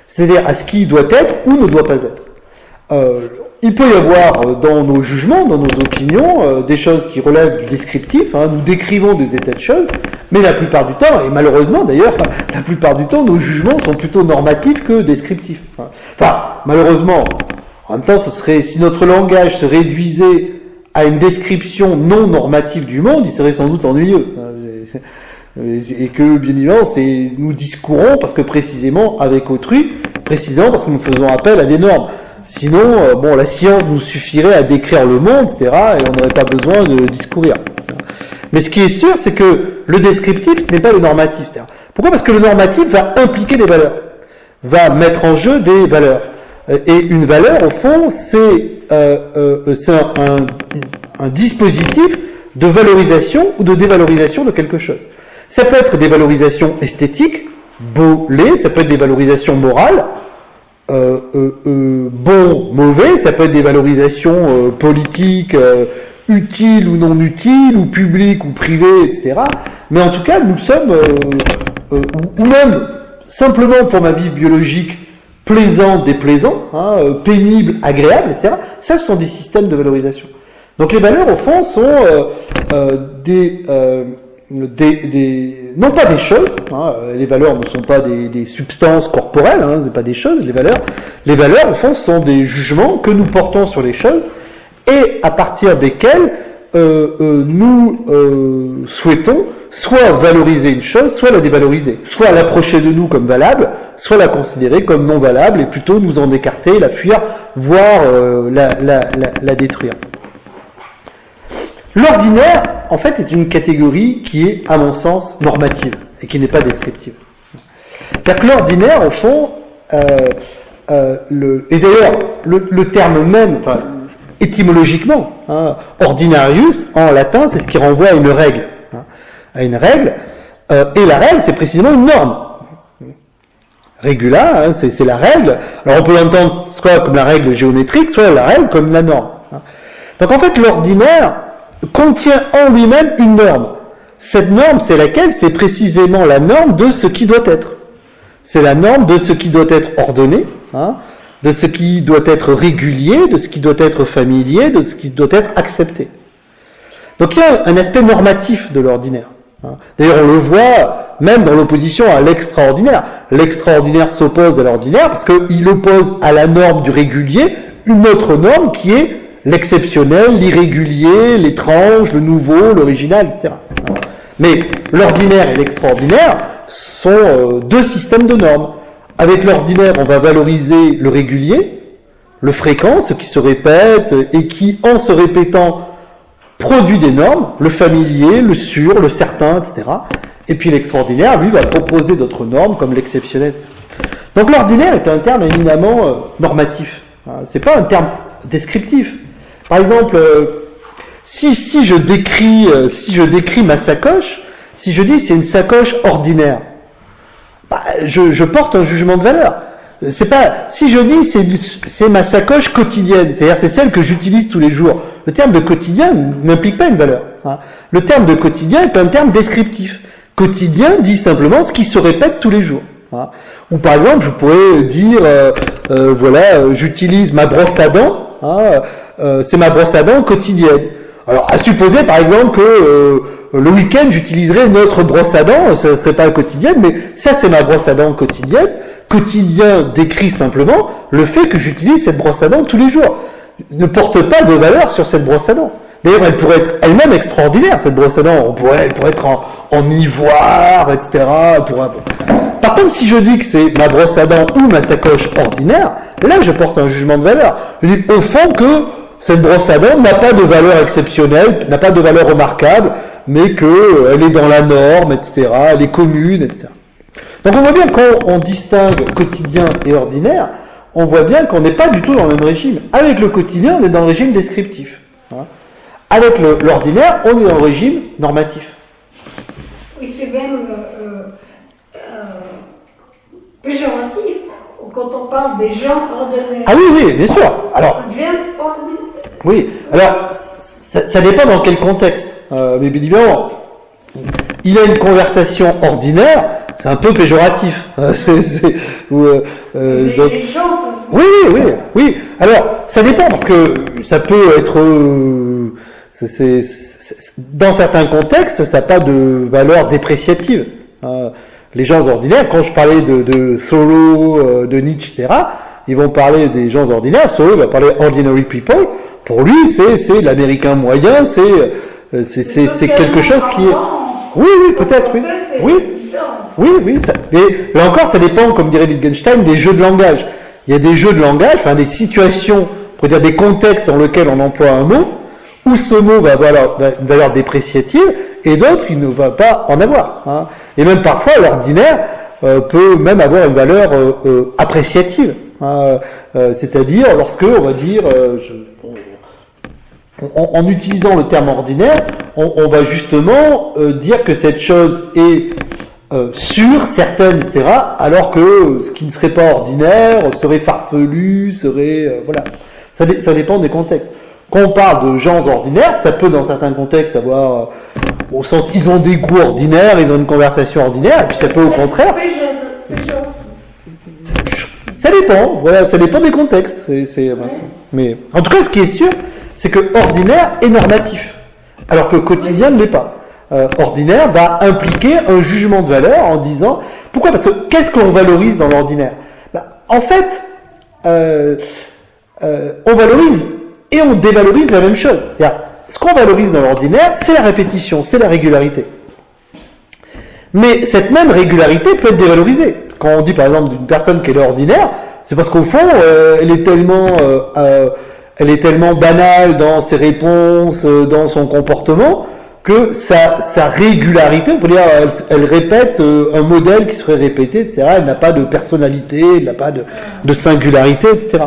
C'est-à-dire à ce qui doit être ou ne doit pas être. Il peut y avoir dans nos jugements, dans nos opinions, des choses qui relèvent du descriptif. Nous décrivons des états de choses, mais la plupart du temps, et malheureusement d'ailleurs, la plupart du temps, nos jugements sont plutôt normatifs que descriptifs. Enfin, malheureusement, en même temps, ce serait, si notre langage se réduisait à une description non normative du monde, il serait sans doute ennuyeux. Et que, bien évidemment, nous discourons parce que précisément avec autrui, précisément parce que nous faisons appel à des normes. Sinon, la science nous suffirait à décrire le monde, etc., et on n'aurait pas besoin de discourir. Mais ce qui est sûr, c'est que le descriptif n'est pas le normatif. Pourquoi ? Parce que le normatif va impliquer des valeurs, va mettre en jeu des valeurs. Et une valeur, au fond, c'est un dispositif de valorisation ou de dévalorisation de quelque chose. Ça peut être des valorisations esthétiques, beau, laid, ça peut être des valorisations morales, bon, mauvais, ça peut être des valorisations politiques, utiles ou non utiles, ou publiques ou privées, etc. Mais en tout cas, nous sommes, ou même simplement pour ma vie biologique, plaisant, déplaisant, pénible, agréable, etc. Ça, ce sont des systèmes de valorisation. Donc les valeurs, au fond, sont non pas des choses, les valeurs ne sont pas des substances corporelles, c'est pas des choses, les valeurs au fond sont des jugements que nous portons sur les choses et à partir desquels nous souhaitons soit valoriser une chose, soit la dévaloriser, soit l'approcher de nous comme valable, soit la considérer comme non valable et plutôt nous en écarter, la fuir, voire la détruire. L'ordinaire, en fait, est une catégorie qui est, à mon sens, normative et qui n'est pas descriptive. C'est-à-dire que l'ordinaire, au fond, et d'ailleurs, le terme même, étymologiquement, ordinarius, en latin, c'est ce qui renvoie à une règle. Et la règle, c'est précisément une norme. Regula, c'est la règle. Alors on peut l'entendre soit comme la règle géométrique, soit la règle comme la norme. Donc en fait, l'ordinaire contient en lui-même une norme. Cette norme, c'est laquelle ? C'est précisément la norme de ce qui doit être. C'est la norme de ce qui doit être ordonné, de ce qui doit être régulier, de ce qui doit être familier, de ce qui doit être accepté. Donc il y a un aspect normatif de l'ordinaire. D'ailleurs, on le voit même dans l'opposition à l'extraordinaire. L'extraordinaire s'oppose à l'ordinaire parce qu'il oppose à la norme du régulier une autre norme qui est l'exceptionnel, l'irrégulier, l'étrange, le nouveau, l'original, etc. Mais l'ordinaire et l'extraordinaire sont deux systèmes de normes. Avec l'ordinaire, on va valoriser le régulier, le fréquent, ce qui se répète et qui, en se répétant, produit des normes, le familier, le sûr, le certain, etc. Et puis l'extraordinaire, lui, va proposer d'autres normes comme l'exceptionnel, etc. Donc l'ordinaire est un terme éminemment normatif. C'est pas un terme descriptif. Par exemple, si je décris ma sacoche, si je dis c'est une sacoche ordinaire, je porte un jugement de valeur. C'est pas, si je dis c'est ma sacoche quotidienne, c'est-à-dire c'est celle que j'utilise tous les jours. Le terme de quotidien n'implique pas une valeur. Le terme de quotidien est un terme descriptif. Quotidien dit simplement ce qui se répète tous les jours. Ou par exemple, je pourrais dire, j'utilise ma brosse à dents. C'est ma brosse à dents quotidienne. Alors, à supposer par exemple que le week-end j'utiliserai une autre brosse à dents, ça ne serait pas quotidienne, mais ça c'est ma brosse à dents quotidienne. Quotidien décrit simplement le fait que j'utilise cette brosse à dents tous les jours. Ne porte pas de valeur sur cette brosse à dents. D'ailleurs, elle pourrait être elle-même extraordinaire, cette brosse à dents. Elle pourrait être en ivoire, etc. Par contre, si je dis que c'est ma brosse à dents ou ma sacoche ordinaire, là, je porte un jugement de valeur. Je dis, au fond, que cette brosse à dents n'a pas de valeur exceptionnelle, n'a pas de valeur remarquable, mais qu'elle est dans la norme, etc., elle est commune, etc. Donc on voit bien quand on distingue quotidien et ordinaire, on voit bien qu'on n'est pas du tout dans le même régime. Avec le quotidien, on est dans le régime descriptif. Avec l'ordinaire, on est dans le régime normatif. Oui, c'est même péjoratif quand on parle des gens ordinaires. Ah oui, bien sûr. Alors, ça devient ordinaire. Oui, alors, ça dépend dans quel contexte. Mais bien évidemment, il a une conversation ordinaire, c'est un peu péjoratif. Les gens sont... Oui. Alors, ça dépend, parce que ça peut être... dans certains contextes, ça n'a pas de valeur dépréciative. Les gens ordinaires, quand je parlais de Thoreau, de Nietzsche, etc., ils vont parler des gens ordinaires. Thoreau va parler ordinary people. Pour lui, c'est l'américain moyen, c'est quelque chose qui est... Oui, peut-être, oui. Mais là encore, ça dépend, comme dirait Wittgenstein, des jeux de langage. Il y a des jeux de langage, enfin des situations, on pourrait dire des contextes dans lesquels on emploie un mot, où ce mot va avoir une valeur dépréciative, et d'autres, il ne va pas en avoir. Et même parfois, l'ordinaire peut même avoir une valeur appréciative. C'est-à-dire lorsque, on va dire, en utilisant le terme ordinaire, on va justement dire que cette chose est sûre, certaine, etc., alors que ce qui ne serait pas ordinaire serait farfelu, serait... voilà. Ça dépend des contextes. Quand on parle de gens ordinaires, ça peut dans certains contextes avoir, au sens, ils ont des goûts ordinaires, ils ont une conversation ordinaire, et puis ça peut au contraire... Ça dépend, voilà, ça dépend des contextes. Mais en tout cas, ce qui est sûr, c'est que ordinaire est normatif, alors que quotidien ne l'est pas. Ordinaire va impliquer un jugement de valeur en disant pourquoi ? Parce que qu'est-ce qu'on valorise dans l'ordinaire ? En fait, on valorise et on dévalorise la même chose. C'est-à-dire, ce qu'on valorise dans l'ordinaire, c'est la répétition, c'est la régularité. Mais cette même régularité peut être dévalorisée. Quand on dit par exemple d'une personne qu'elle est ordinaire, c'est parce qu'au fond, elle est tellement banale dans ses réponses, dans son comportement, que sa régularité, on peut dire, elle répète un modèle qui serait répété, etc. Elle n'a pas de personnalité, elle n'a pas de singularité, etc.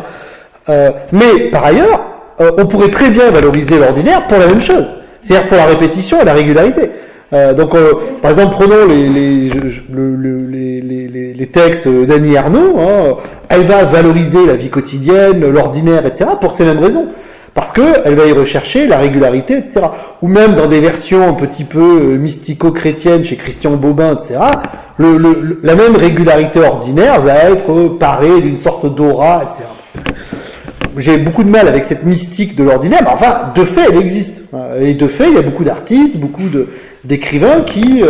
Mais par ailleurs, on pourrait très bien valoriser l'ordinaire pour la même chose, c'est-à-dire pour la répétition et la régularité. Donc, par exemple, prenons les textes d'Annie Ernaux. Elle va valoriser la vie quotidienne, l'ordinaire, etc. pour ces mêmes raisons, parce que elle va y rechercher la régularité, etc. Ou même dans des versions un petit peu mystico-chrétiennes chez Christian Bobin, etc. La même régularité ordinaire va être parée d'une sorte d'aura, etc. J'ai beaucoup de mal avec cette mystique de l'ordinaire, mais enfin, de fait, elle existe. Et de fait, il y a beaucoup d'artistes, beaucoup d'écrivains qui...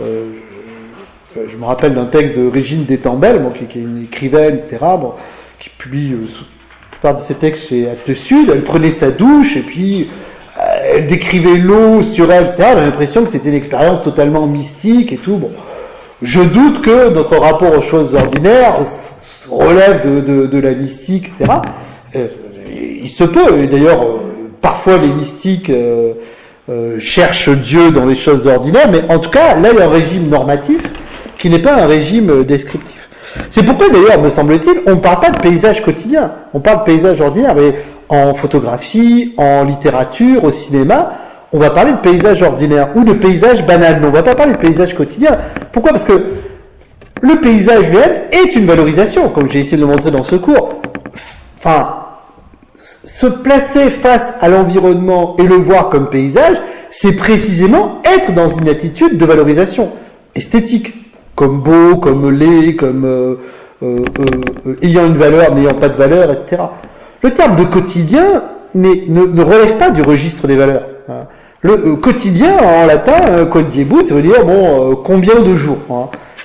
je me rappelle d'un texte de Régine Détambel, qui est une écrivaine, etc., qui publie la plupart de ses textes chez Actes Sud. Elle prenait sa douche, et puis elle décrivait l'eau sur elle, etc. J'ai l'impression que c'était une expérience totalement mystique et tout. Bon, je doute que notre rapport aux choses ordinaires relève de la mystique, etc., il se peut, et d'ailleurs parfois les mystiques cherchent Dieu dans les choses ordinaires, mais en tout cas là il y a un régime normatif qui n'est pas un régime descriptif. C'est pourquoi d'ailleurs, me semble-t-il, on ne parle pas de paysage quotidien, on parle de paysage ordinaire, mais en photographie, en littérature, au cinéma, on va parler de paysage ordinaire ou de paysage banal, mais on ne va pas parler de paysage quotidien. Pourquoi ? Parce que le paysage lui-même est une valorisation, comme j'ai essayé de le montrer dans ce cours. Enfin, se placer face à l'environnement et le voir comme paysage, c'est précisément être dans une attitude de valorisation esthétique, comme beau, comme laid, comme ayant une valeur, n'ayant pas de valeur, etc. Le terme de quotidien ne relève pas du registre des valeurs. Le quotidien, en latin, quodiebus, ça veut dire combien de jours.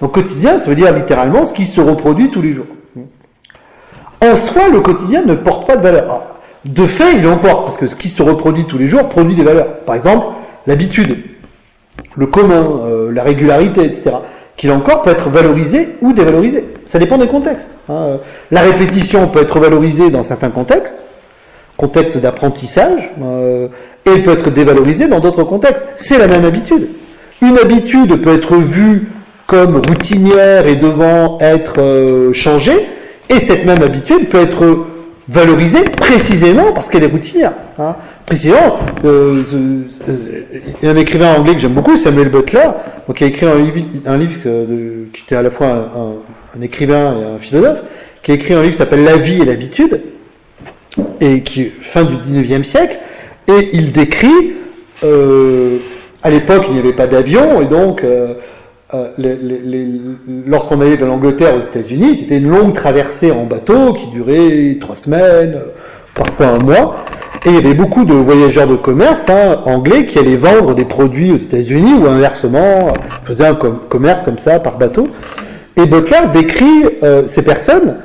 Donc quotidien, ça veut dire littéralement ce qui se reproduit tous les jours. En soi, le quotidien ne porte pas de valeur. Alors, de fait, il l'emporte, parce que ce qui se reproduit tous les jours produit des valeurs. Par exemple, l'habitude, le commun, la régularité, etc., qui là encore peut être valorisé ou dévalorisé. Ça dépend des contextes. La répétition peut être valorisée dans certains contextes, contexte d'apprentissage, et elle peut être dévalorisée dans d'autres contextes. C'est la même habitude. Une habitude peut être vue comme routinière et devant être changée, et cette même habitude peut être valorisée précisément parce qu'elle est routinière. Précisément, il y a un écrivain anglais que j'aime beaucoup, Samuel Butler, donc qui a écrit un livre qui était à la fois un écrivain et un philosophe, qui a écrit un livre qui s'appelle La vie et l'habitude, et qui est fin du 19e siècle, et il décrit, à l'époque il n'y avait pas d'avion, et donc lorsqu'on allait de l'Angleterre aux États-Unis, c'était une longue traversée en bateau qui durait 3 semaines, parfois un mois, et il y avait beaucoup de voyageurs de commerce anglais qui allaient vendre des produits aux États-Unis ou inversement, faisaient un commerce comme ça par bateau. Et Butler décrit ces personnes,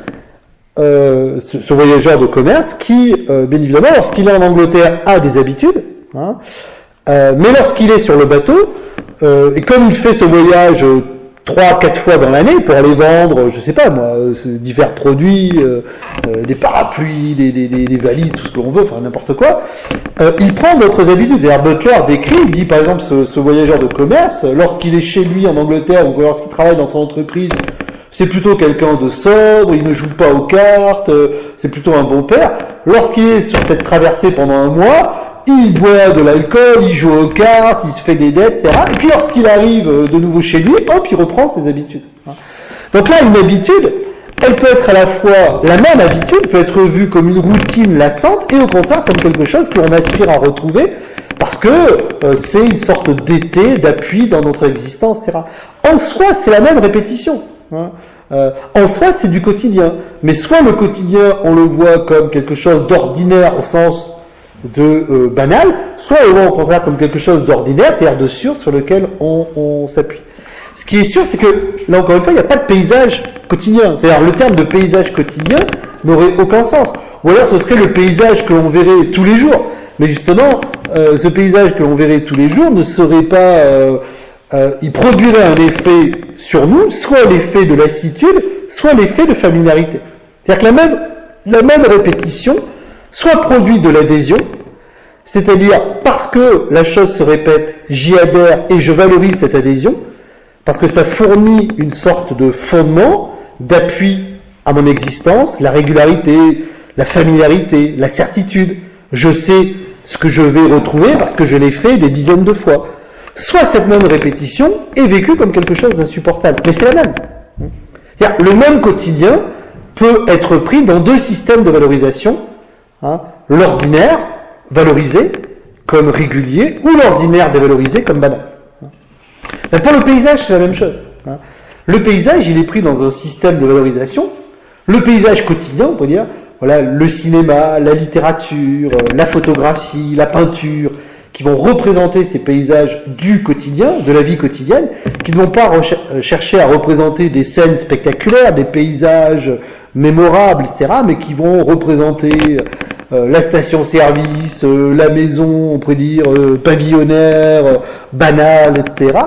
ce voyageur de commerce qui, bien évidemment, lorsqu'il est en Angleterre, a des habitudes, mais lorsqu'il est sur le bateau, et comme il fait ce voyage 3-4 fois dans l'année pour aller vendre, je sais pas moi, divers produits, des parapluies, des valises, tout ce que l'on veut, enfin n'importe quoi, il prend d'autres habitudes. D'ailleurs, Butler décrit, il dit par exemple ce voyageur de commerce, lorsqu'il est chez lui en Angleterre ou lorsqu'il travaille dans son entreprise, c'est plutôt quelqu'un de sobre, il ne joue pas aux cartes, c'est plutôt un bon père. Lorsqu'il est sur cette traversée pendant un mois, il boit de l'alcool, il joue aux cartes, il se fait des dettes, etc. Et puis lorsqu'il arrive de nouveau chez lui, hop, il reprend ses habitudes. Donc là, une habitude, elle peut être à la fois, la même habitude peut être vue comme une routine lassante et au contraire comme quelque chose que l'on aspire à retrouver parce que c'est une sorte d'été, d'appui dans notre existence, etc. En soi, c'est la même répétition. En soi, c'est du quotidien. Mais soit le quotidien, on le voit comme quelque chose d'ordinaire au sens de banal, soit on le voit au contraire comme quelque chose d'ordinaire, c'est-à-dire de sûr, sur lequel on s'appuie. Ce qui est sûr, c'est que, là encore une fois, il n'y a pas de paysage quotidien. C'est-à-dire le terme de paysage quotidien n'aurait aucun sens. Ou alors ce serait le paysage que l'on verrait tous les jours. Mais justement, ce paysage que l'on verrait tous les jours ne serait pas... il produirait un effet sur nous, soit l'effet de lassitude, soit l'effet de familiarité. C'est-à-dire que la même répétition soit produit de l'adhésion, c'est-à-dire parce que la chose se répète, j'y adhère et je valorise cette adhésion, parce que ça fournit une sorte de fondement, d'appui à mon existence, la régularité, la familiarité, la certitude. Je sais ce que je vais retrouver parce que je l'ai fait des dizaines de fois. Soit cette même répétition est vécue comme quelque chose d'insupportable, mais c'est la même. C'est-à-dire, le même quotidien peut être pris dans deux systèmes de valorisation, l'ordinaire valorisé comme régulier ou l'ordinaire dévalorisé comme banal. Mais pour le paysage, c'est la même chose. Le paysage, il est pris dans un système de valorisation. Le paysage quotidien, on peut dire, voilà, le cinéma, la littérature, la photographie, la peinture, qui vont représenter ces paysages du quotidien, de la vie quotidienne, qui ne vont pas chercher à représenter des scènes spectaculaires, des paysages mémorables, etc., mais qui vont représenter la station-service, la maison, on pourrait dire, pavillonnaire, banale, etc.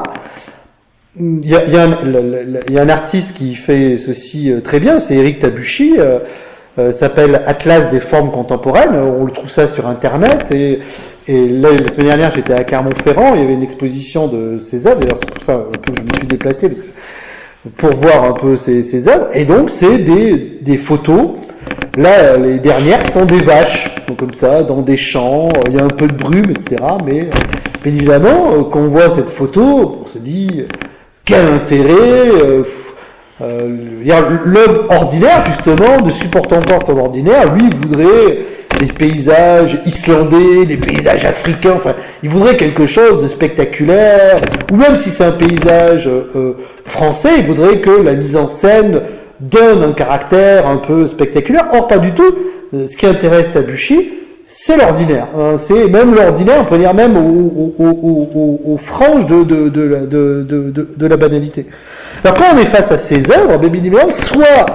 Il y a un artiste qui fait ceci très bien, c'est Éric Tabuchy, s'appelle Atlas des formes contemporaines, on le trouve ça sur internet, et là, la semaine dernière j'étais à Clermont-Ferrand, il y avait une exposition de ses œuvres, d'ailleurs c'est pour ça que je me suis déplacé, parce que, pour voir un peu ses œuvres, et donc c'est des photos, là les dernières sont des vaches, donc comme ça, dans des champs, il y a un peu de brume, etc., mais bien évidemment, quand on voit cette photo, on se dit, quel intérêt, l'homme ordinaire, justement, ne supportant pas son ordinaire, lui, voudrait des paysages islandais, des paysages africains, enfin, il voudrait quelque chose de spectaculaire, ou même si c'est un paysage français, il voudrait que la mise en scène donne un caractère un peu spectaculaire. Or, pas du tout. Ce qui intéresse Tabuchy, c'est l'ordinaire. C'est même l'ordinaire, on peut dire même aux franges de la banalité. Alors quand on est face à ces œuvres, bien évidemment, soit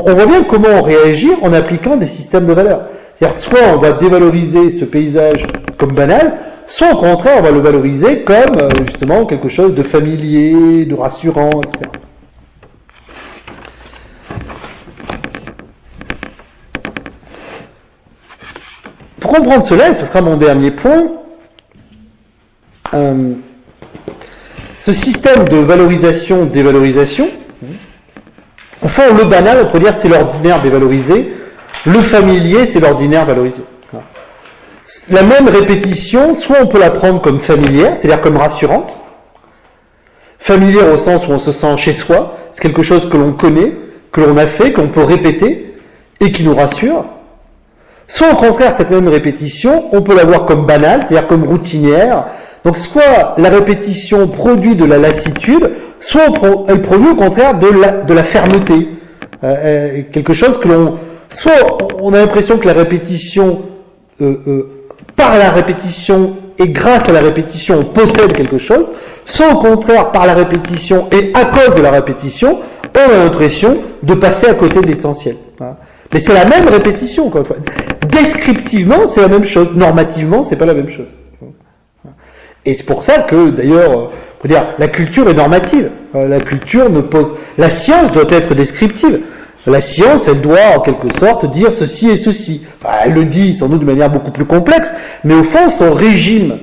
on voit bien comment on réagit en appliquant des systèmes de valeurs. C'est-à-dire, soit on va dévaloriser ce paysage comme banal, soit au contraire, on va le valoriser comme, justement, quelque chose de familier, de rassurant, etc. Pour comprendre cela, et ce sera mon dernier point, ce système de valorisation-dévalorisation, au fond, le banal, on pourrait dire, c'est l'ordinaire dévalorisé, le familier, c'est l'ordinaire valorisé. La même répétition, soit on peut la prendre comme familière, c'est-à-dire comme rassurante, familière au sens où on se sent chez soi, c'est quelque chose que l'on connaît, que l'on a fait, qu'on peut répéter, et qui nous rassure. Soit au contraire, cette même répétition, on peut la voir comme banale, c'est-à-dire comme routinière. Donc soit la répétition produit de la lassitude, soit elle produit au contraire de la fermeté. Quelque chose que l'on... Soit on a l'impression que la répétition, par la répétition et grâce à la répétition, on possède quelque chose, soit au contraire, par la répétition et à cause de la répétition, on a l'impression de passer à côté de l'essentiel. Mais c'est la même répétition, encore une fois. Descriptivement, c'est la même chose. Normativement, c'est pas la même chose. Et c'est pour ça que, d'ailleurs, on peut dire, la culture est normative. La culture ne pose... La science doit être descriptive. La science, elle doit, en quelque sorte, dire ceci et ceci. Enfin, elle le dit, sans doute, de manière beaucoup plus complexe, mais au fond, son régime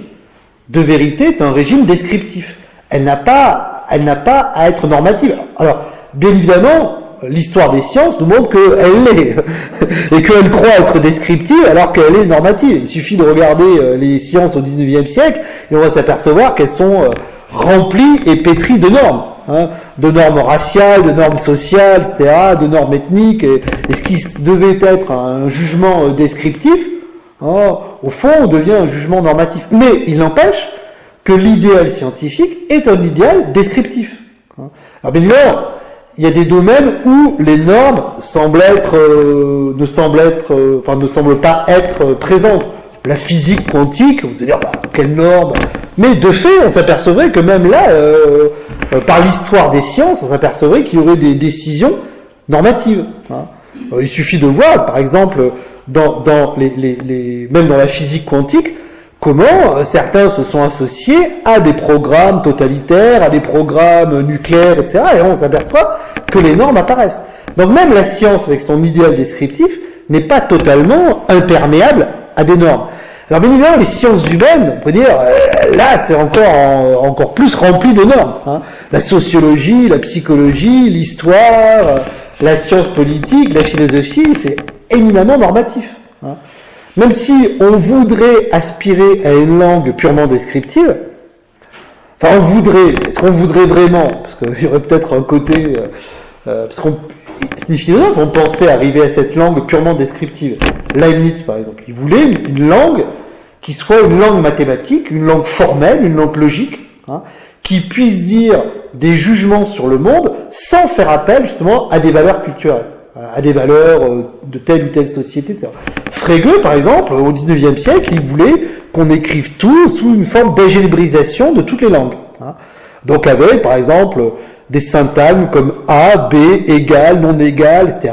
de vérité est un régime descriptif. Elle n'a pas à être normative. Alors, bien évidemment, l'histoire des sciences nous montre qu'elle l'est, et qu'elle croit être descriptive alors qu'elle est normative. Il suffit de regarder les sciences au XIXe siècle et on va s'apercevoir qu'elles sont remplies et pétries de normes. De normes raciales, de normes sociales, etc., de normes ethniques, et ce qui devait être un jugement descriptif, au fond, devient un jugement normatif. Mais il n'empêche que l'idéal scientifique est un idéal descriptif. Alors bien évidemment, il y a des domaines où les normes ne semblent pas être présentes. La physique quantique, on se dire, quelle norme? Mais de fait, on s'apercevrait que même là, par l'histoire des sciences, on s'apercevrait qu'il y aurait des décisions normatives. Il suffit de voir, par exemple, même dans la physique quantique, comment certains se sont associés à des programmes totalitaires, à des programmes nucléaires, etc. Et on s'aperçoit que les normes apparaissent. Donc même la science, avec son idéal descriptif, n'est pas totalement imperméable à des normes. Alors bien évidemment, les sciences humaines, on peut dire, là c'est encore plus rempli de normes. La sociologie, la psychologie, l'histoire, la science politique, la philosophie, c'est éminemment normatif. Même si on voudrait aspirer à une langue purement descriptive, enfin est-ce qu'on voudrait vraiment? Parce qu'il y aurait peut-être un côté... les philosophes ont pensé arriver à cette langue purement descriptive. Leibniz, par exemple, il voulait une langue qui soit une langue mathématique, une langue formelle, une langue logique, qui puisse dire des jugements sur le monde sans faire appel justement à des valeurs culturelles, à des valeurs de telle ou telle société, etc. Frege, par exemple, au XIXe siècle, il voulait qu'on écrive tout sous une forme d'algébrisation de toutes les langues. Donc avec, par exemple, des syntagmes comme A, B, égal, non égal, etc.,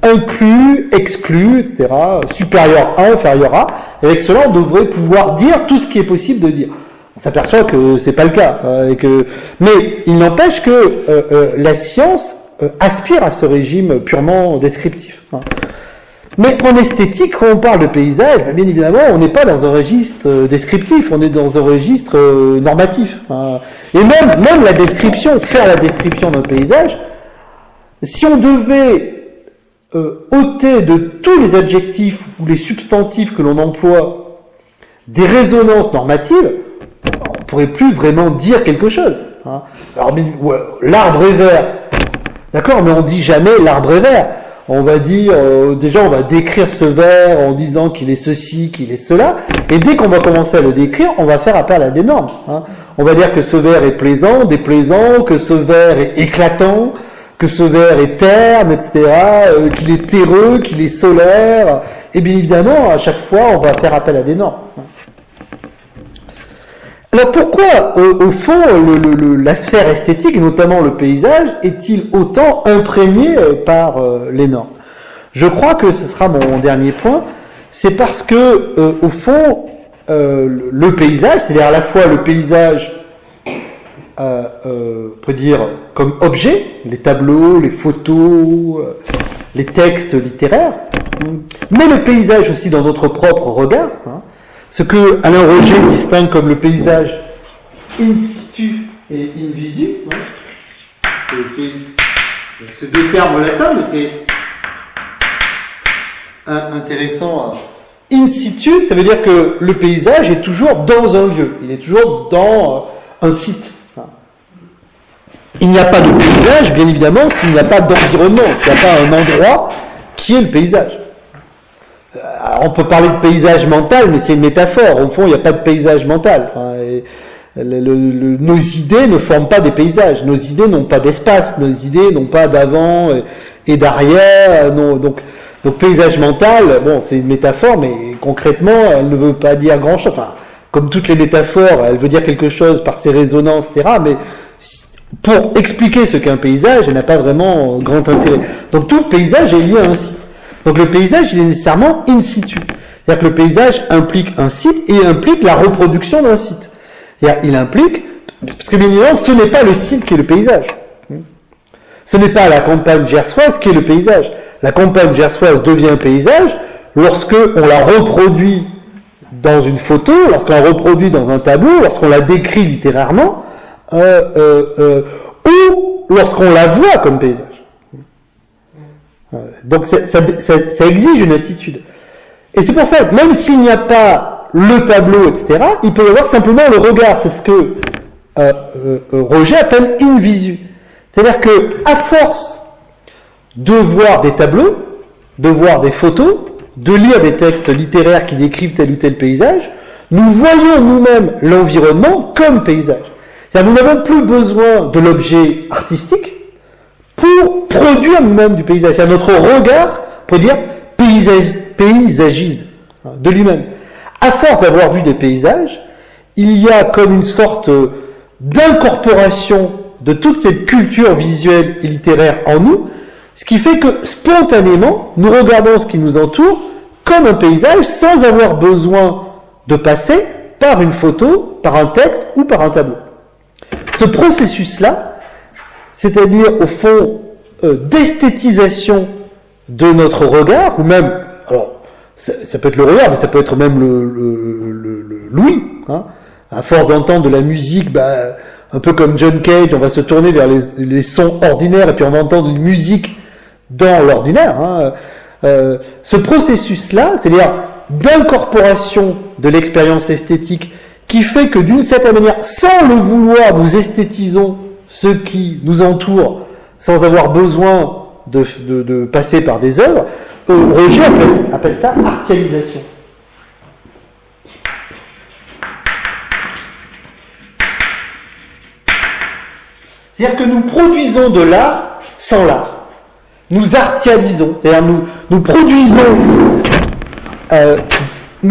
inclus, exclu, etc., supérieur à, inférieur à. Avec cela, on devrait pouvoir dire tout ce qui est possible de dire. On s'aperçoit que c'est pas le cas. Mais il n'empêche que la science aspire à ce régime purement descriptif. Mais en esthétique, quand on parle de paysage, bien évidemment, on n'est pas dans un registre descriptif, on est dans un registre normatif. Et même la description, faire la description d'un paysage, si on devait ôter de tous les adjectifs ou les substantifs que l'on emploie des résonances normatives, on ne pourrait plus vraiment dire quelque chose. Alors, l'arbre est vert. D'accord, mais on dit jamais l'arbre est vert. On va dire, déjà on va décrire ce verre en disant qu'il est ceci, qu'il est cela, et dès qu'on va commencer à le décrire, on va faire appel à des normes. On va dire que ce verre est plaisant, déplaisant, que ce verre est éclatant, que ce verre est terne, etc., qu'il est terreux, qu'il est solaire, et bien évidemment, à chaque fois, on va faire appel à des normes. Alors pourquoi, au fond, la sphère esthétique, et notamment le paysage, est-il autant imprégné par les normes? Je crois que ce sera mon dernier point. C'est parce que, au fond, le paysage, c'est-à-dire à la fois le paysage, on peut dire comme objet, les tableaux, les photos, les textes littéraires, mais le paysage aussi dans notre propre regard, hein, ce que Alain Roger distingue comme le paysage in situ et in visu. Hein. C'est deux termes latins, mais c'est intéressant. In situ, ça veut dire que le paysage est toujours dans un lieu, il est toujours dans un site. Il n'y a pas de paysage, bien évidemment, s'il n'y a pas d'environnement, s'il n'y a pas un endroit qui est le paysage. Alors, on peut parler de paysage mental, mais c'est une métaphore. Au fond, il n'y a pas de paysage mental. Enfin, nos idées ne forment pas des paysages. Nos idées n'ont pas d'espace. Nos idées n'ont pas d'avant et d'arrière. Donc, paysage mental, bon, c'est une métaphore, mais concrètement, elle ne veut pas dire grand-chose. Enfin, comme toutes les métaphores, elle veut dire quelque chose par ses résonances, etc. Mais pour expliquer ce qu'est un paysage, elle n'a pas vraiment grand intérêt. Donc tout le paysage est lié à un site. Donc le paysage, il est nécessairement in situ. C'est-à-dire que le paysage implique un site et implique la reproduction d'un site. C'est-à-dire, il implique, parce que bien évidemment, ce n'est pas le site qui est le paysage. Ce n'est pas la campagne gersoise qui est le paysage. La campagne gersoise devient un paysage lorsque on la reproduit dans une photo, lorsqu'on la reproduit dans un tableau, lorsqu'on la décrit littérairement, ou lorsqu'on la voit comme paysage. Donc ça exige une attitude. Et c'est pour ça que même s'il n'y a pas le tableau, etc., il peut y avoir simplement le regard. C'est ce que Roger appelle in visu. C'est-à-dire que à force de voir des tableaux, de voir des photos, de lire des textes littéraires qui décrivent tel ou tel paysage, nous voyons nous-mêmes l'environnement comme paysage. C'est-à-dire nous n'avons plus besoin de l'objet artistique pour produire nous-mêmes du paysage. C'est-à-dire notre regard, on peut dire, paysagise de lui-même. À force d'avoir vu des paysages, il y a comme une sorte d'incorporation de toute cette culture visuelle et littéraire en nous, ce qui fait que spontanément, nous regardons ce qui nous entoure comme un paysage sans avoir besoin de passer par une photo, par un texte ou par un tableau. Ce processus-là, c'est-à-dire au fond d'esthétisation de notre regard, ou même, alors ça peut être le regard, mais ça peut être même l'ouïe. Hein. À force d'entendre de la musique, un peu comme John Cage, on va se tourner vers les sons ordinaires et puis on va entendre une musique dans l'ordinaire. Hein. Ce processus-là, c'est-à-dire d'incorporation de l'expérience esthétique qui fait que d'une certaine manière, sans le vouloir, nous esthétisons ce qui nous entoure sans avoir besoin de passer par des œuvres, Roger appelle ça artialisation. C'est-à-dire que nous produisons de l'art sans l'art. Nous artialisons, c'est-à-dire nous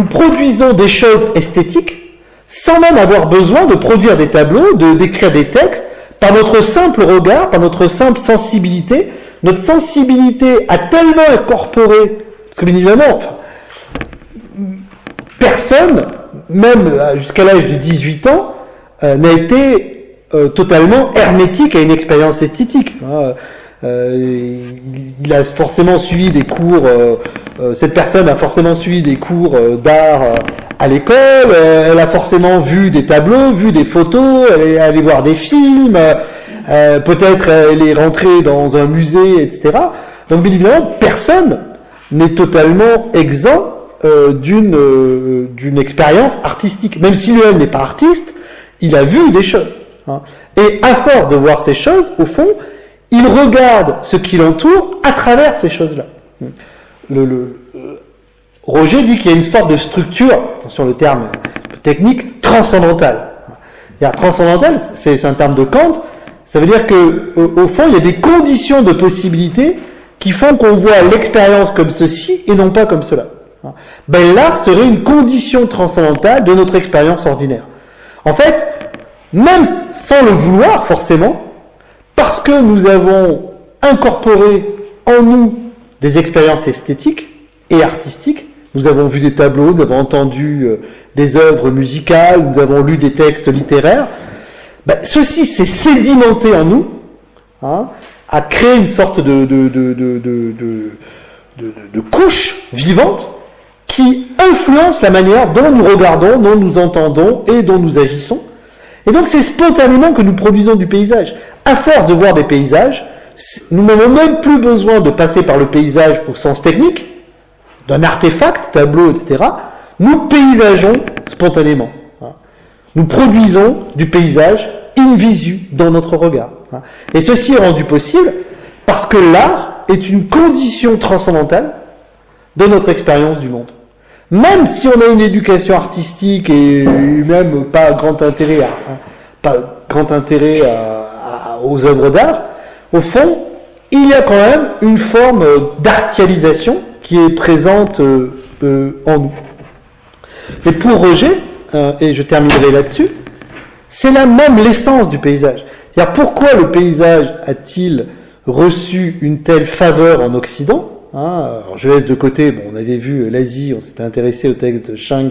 produisons des choses esthétiques sans même avoir besoin de produire des tableaux, d'écrire des textes, par notre simple regard, par notre simple sensibilité. Notre sensibilité a tellement incorporé, parce que bien évidemment, personne, même jusqu'à l'âge de 18 ans, n'a été totalement hermétique à une expérience esthétique. Il a forcément suivi des cours, cette personne a forcément suivi des cours d'art à l'école, elle a forcément vu des tableaux, vu des photos, elle est allée voir des films, peut-être elle est rentrée dans un musée, etc. Donc bien évidemment, personne n'est totalement exempt d'une expérience artistique. Même si lui-même n'est pas artiste, il a vu des choses. Hein. Et à force de voir ces choses, au fond, il regarde ce qui l'entoure à travers ces choses-là. Roger dit qu'il y a une sorte de structure, attention le terme technique, transcendantale. Transcendantale, c'est un terme de Kant, ça veut dire que au fond, il y a des conditions de possibilité qui font qu'on voit l'expérience comme ceci et non pas comme cela. L'art serait une condition transcendantale de notre expérience ordinaire. En fait, même sans le vouloir forcément, parce que nous avons incorporé en nous des expériences esthétiques et artistiques. Nous avons vu des tableaux, nous avons entendu des œuvres musicales, nous avons lu des textes littéraires. Ben, ceci s'est sédimenté en nous, hein, a créé une sorte de couche vivante qui influence la manière dont nous regardons, dont nous entendons et dont nous agissons. Et donc c'est spontanément que nous produisons du paysage. À force de voir des paysages, nous n'avons même plus besoin de passer par le paysage au sens technique, d'un artefact, tableau, etc. Nous paysageons spontanément. Nous produisons du paysage in visu dans notre regard. Et ceci est rendu possible parce que l'art est une condition transcendantale de notre expérience du monde. Même si on a une éducation artistique et même pas grand intérêt aux œuvres d'art, au fond, il y a quand même une forme d'artialisation qui est présente en nous. Et pour Roger, et je terminerai là-dessus, c'est là même l'essence du paysage. C'est-à-dire pourquoi le paysage a-t-il reçu une telle faveur en Occident? Alors je laisse de côté, bon, on avait vu l'Asie, on s'était intéressé au texte de Chang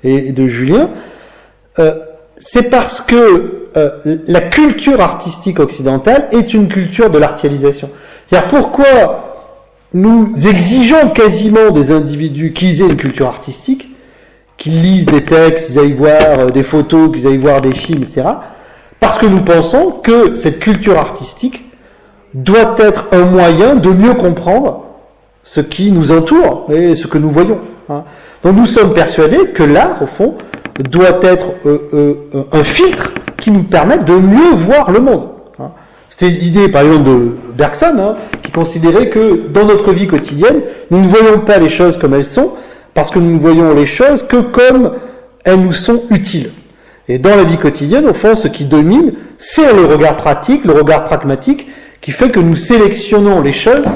et de Julien. C'est parce que la culture artistique occidentale est une culture de l'artialisation. C'est-à-dire pourquoi nous exigeons quasiment des individus qu'ils aient une culture artistique, qu'ils lisent des textes, qu'ils aillent voir des photos, qu'ils aillent voir des films, etc. Parce que nous pensons que cette culture artistique doit être un moyen de mieux comprendre ce qui nous entoure et ce que nous voyons. Donc nous sommes persuadés que l'art, au fond, doit être un filtre qui nous permette de mieux voir le monde. C'était l'idée, par exemple, de Bergson, qui considérait que dans notre vie quotidienne, nous ne voyons pas les choses comme elles sont, parce que nous ne voyons les choses que comme elles nous sont utiles. Et dans la vie quotidienne, au fond, ce qui domine, c'est le regard pratique, le regard pragmatique, qui fait que nous sélectionnons les choses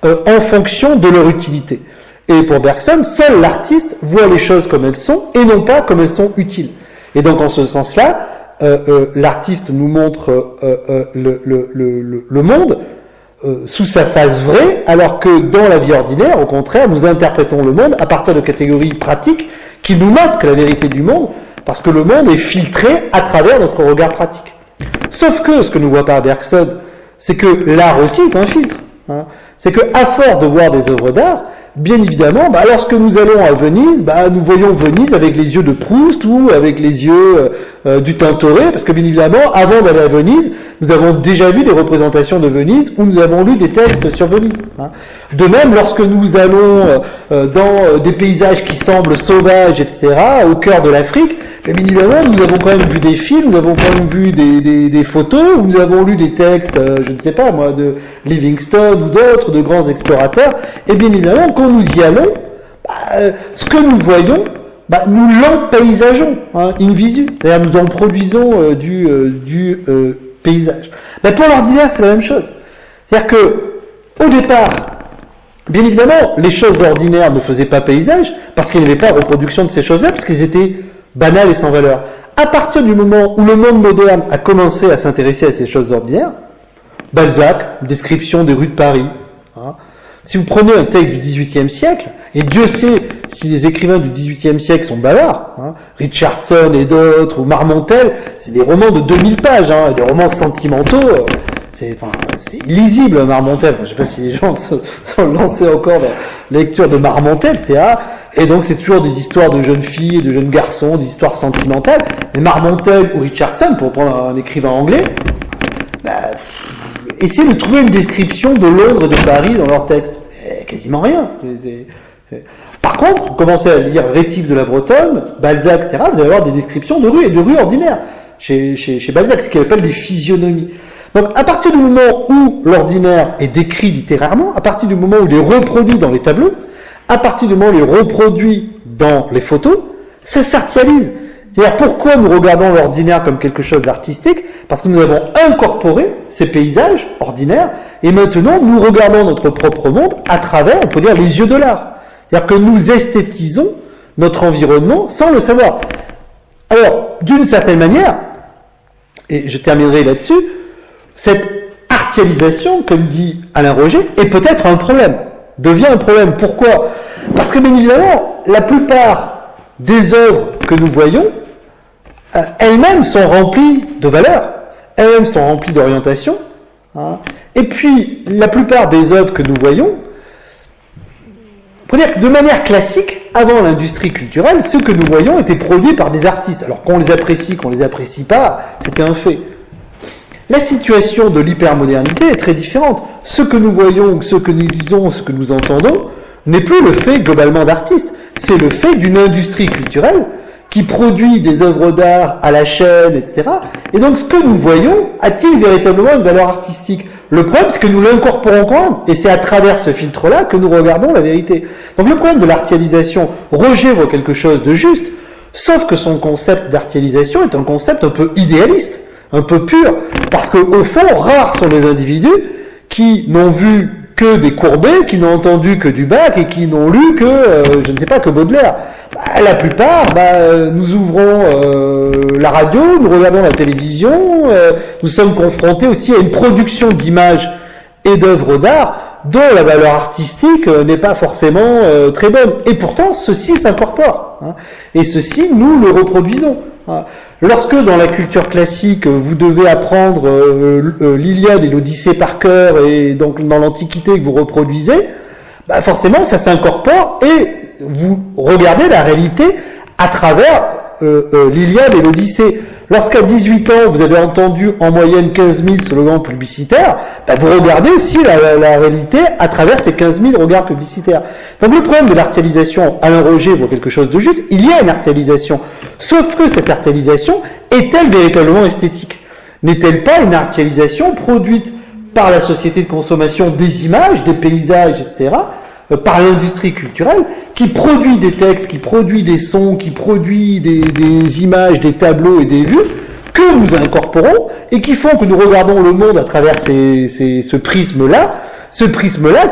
en fonction de leur utilité. Et pour Bergson, seul l'artiste voit les choses comme elles sont et non pas comme elles sont utiles. Et donc en ce sens-là, l'artiste nous montre le monde sous sa face vraie, alors que dans la vie ordinaire, au contraire, nous interprétons le monde à partir de catégories pratiques qui nous masquent la vérité du monde, parce que le monde est filtré à travers notre regard pratique. Sauf que ce que ne voit pas Bergson, c'est que l'art aussi est un filtre. C'est que à force de voir des œuvres d'art, bien évidemment, lorsque nous allons à Venise, nous voyons Venise avec les yeux de Proust ou avec les yeux du Tintoret, parce que bien évidemment, avant d'aller à Venise, nous avons déjà vu des représentations de Venise où nous avons lu des textes sur Venise. De même, lorsque nous allons dans des paysages qui semblent sauvages, etc., au cœur de l'Afrique, bien évidemment, nous avons quand même vu des films, nous avons quand même vu des photos, où nous avons lu des textes, je ne sais pas moi, de Livingstone ou d'autres, de grands explorateurs, et bien évidemment, quand nous y allons, ce que nous voyons, nous l'empaysageons, in visu, c'est-à-dire nous en produisons du paysage. Pour l'ordinaire, c'est la même chose. C'est-à-dire que, au départ, bien évidemment, les choses ordinaires ne faisaient pas paysage, parce qu'il n'y avait pas reproduction de ces choses-là, parce qu'elles étaient banales et sans valeur. À partir du moment où le monde moderne a commencé à s'intéresser à ces choses ordinaires, Balzac, description des rues de Paris. Si vous prenez un texte du XVIIIe siècle, et Dieu sait si les écrivains du XVIIIe siècle sont bavards, Richardson et d'autres, ou Marmontel, c'est des romans de 2000 pages, des romans sentimentaux, c'est illisible Marmontel. Je ne sais pas si les gens sont lancés encore dans la lecture de Marmontel, et donc c'est toujours des histoires de jeunes filles et de jeunes garçons, des histoires sentimentales. Mais Marmontel ou Richardson, pour prendre un écrivain anglais, essayez de trouver une description de Londres et de Paris dans leur texte. Quasiment rien. Par contre, vous commencez à lire Rétif de la Bretonne, Balzac, etc., vous allez avoir des descriptions de rues et de rues ordinaires chez Balzac, ce qu'il appelle des physionomies. Donc, à partir du moment où l'ordinaire est décrit littérairement, à partir du moment où il est reproduit dans les tableaux, à partir du moment où il est reproduit dans les photos, ça s'artialise. C'est-à-dire, pourquoi nous regardons l'ordinaire comme quelque chose d'artistique? Parce que nous avons incorporé ces paysages ordinaires, et maintenant, nous regardons notre propre monde à travers, on peut dire, les yeux de l'art. C'est-à-dire que nous esthétisons notre environnement sans le savoir. Alors, d'une certaine manière, et je terminerai là-dessus, cette artialisation, comme dit Alain Roger, est peut-être un problème. devient un problème. Pourquoi? Parce que, bien évidemment, la plupart des œuvres que nous voyons, elles-mêmes sont remplies de valeurs, elles-mêmes sont remplies d'orientation, hein. Et puis, la plupart des œuvres que nous voyons, pour dire que de manière classique, avant l'industrie culturelle, ce que nous voyons était produit par des artistes. Alors qu'on les apprécie, qu'on les apprécie pas, c'était un fait. La situation de l'hypermodernité est très différente. Ce que nous voyons, ce que nous lisons, ce que nous entendons, n'est plus le fait globalement d'artistes. C'est le fait d'une industrie culturelle qui produit des œuvres d'art à la chaîne, etc. Et donc, ce que nous voyons a-t-il véritablement une valeur artistique? Le problème, c'est que nous l'incorporons quand même, et c'est à travers ce filtre-là que nous regardons la vérité. Donc, le problème de l'artialisation, Roger voit quelque chose de juste, sauf que son concept d'artialisation est un concept un peu idéaliste, un peu pur, parce qu'au fond, rares sont les individus qui n'ont vu que des Courbet, qui n'ont entendu que du Bach et qui n'ont lu que, je ne sais pas, que Baudelaire. La plupart, nous ouvrons la radio, nous regardons la télévision, nous sommes confrontés aussi à une production d'images et d'œuvres d'art dont la valeur artistique n'est pas forcément très bonne. Et pourtant, ceci s'incorpore. Hein, et ceci, nous le reproduisons. Hein. Lorsque dans la culture classique, vous devez apprendre l'Iliade et l'Odyssée par cœur, et donc dans l'Antiquité que vous reproduisez, forcément ça s'incorpore et vous regardez la réalité à travers l'Iliade et l'Odyssée. Lorsqu'à 18 ans, vous avez entendu en moyenne 15 000 slogans publicitaires, vous regardez aussi la réalité à travers ces 15 000 regards publicitaires. Donc le problème de l'artialisation, Alain Roger voit quelque chose de juste, il y a une artialisation. Sauf que cette artialisation est-elle véritablement esthétique? N'est-elle pas une artialisation produite par la société de consommation des images, des paysages, etc., par l'industrie culturelle, qui produit des textes, qui produit des sons, qui produit des images, des tableaux et des vues, que nous incorporons, et qui font que nous regardons le monde à travers ce prisme-là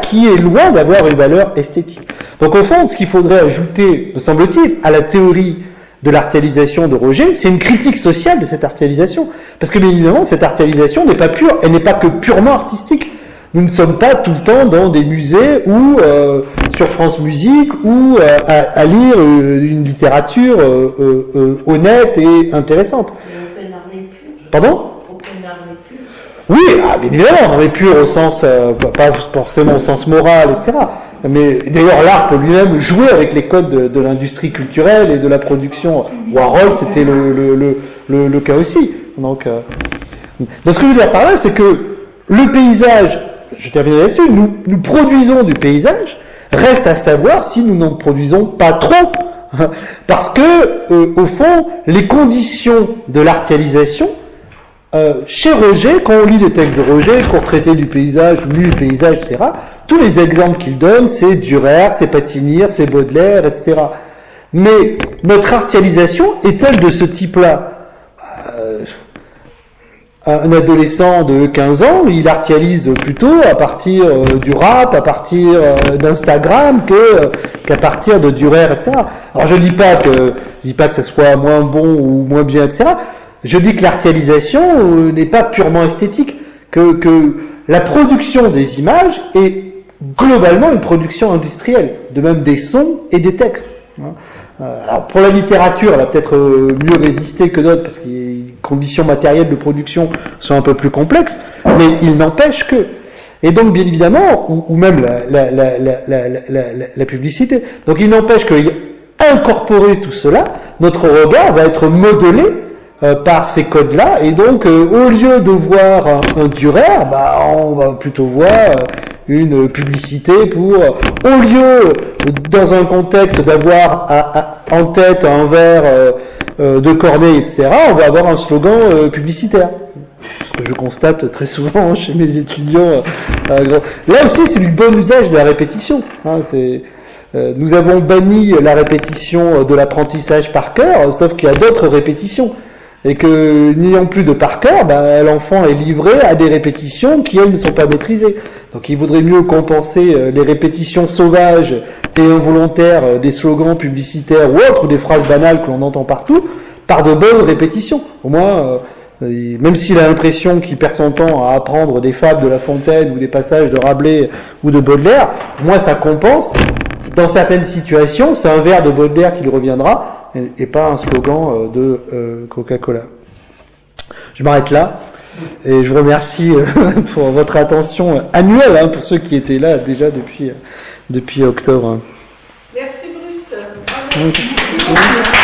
qui est loin d'avoir une valeur esthétique. Donc au fond, ce qu'il faudrait ajouter, me semble-t-il, à la théorie de l'artialisation de Roger, c'est une critique sociale de cette artialisation. Parce que bien évidemment, cette artialisation n'est pas pure, elle n'est pas que purement artistique. Nous ne sommes pas tout le temps dans des musées ou sur France Musique ou à lire une littérature honnête et intéressante. Pardon? Oui, bien évidemment, on est pur au sens, pas forcément au sens moral, etc. Mais d'ailleurs, l'art peut lui-même jouer avec les codes de l'industrie culturelle et de la production. Warhol, c'était le cas aussi. Donc ce que je veux dire par là, c'est que le paysage, je termine là-dessus, nous produisons du paysage, reste à savoir si nous n'en produisons pas trop. Parce que, au fond, les conditions de l'artialisation, chez Roger, quand on lit les textes de Roger, court traité du paysage, nu du paysage, etc., tous les exemples qu'il donne, c'est Dürer, c'est Patinir, c'est Baudelaire, etc. Mais notre artialisation est-elle de ce type-là? Un adolescent de 15 ans, il artialise plutôt à partir du rap, à partir d'Instagram qu'à partir de Dürer, etc. Alors je dis pas que ça soit moins bon ou moins bien, etc. Je dis que l'artialisation n'est pas purement esthétique, que la production des images est globalement une production industrielle, de même des sons et des textes. Alors pour la littérature, elle a peut-être mieux résisté que d'autres parce que les conditions matérielles de production sont un peu plus complexes, mais il n'empêche que. Et donc bien évidemment, ou même la publicité. Donc il n'empêche que incorporer tout cela, notre regard va être modelé par ces codes-là, et donc au lieu de voir un Dürer, on va plutôt voir une publicité pour, au lieu, dans un contexte d'avoir en tête un verre de Corneille, etc., on va avoir un slogan publicitaire. Ce que je constate très souvent chez mes étudiants. Là aussi, c'est du bon usage de la répétition. Hein, nous avons banni la répétition de l'apprentissage par cœur, sauf qu'il y a d'autres répétitions. Et que, n'ayant plus de par cœur, l'enfant est livré à des répétitions qui, elles, ne sont pas maîtrisées. Donc il vaudrait mieux compenser les répétitions sauvages et involontaires des slogans publicitaires ou autres, ou des phrases banales que l'on entend partout, par de bonnes répétitions. Au moins, Même s'il a l'impression qu'il perd son temps à apprendre des fables de La Fontaine ou des passages de Rabelais ou de Baudelaire, moi ça compense. Dans certaines situations, c'est un vers de Baudelaire qui lui reviendra et pas un slogan de Coca-Cola. Je m'arrête là et je vous remercie pour votre attention annuelle, pour ceux qui étaient là déjà depuis octobre. Merci Bruce. Merci.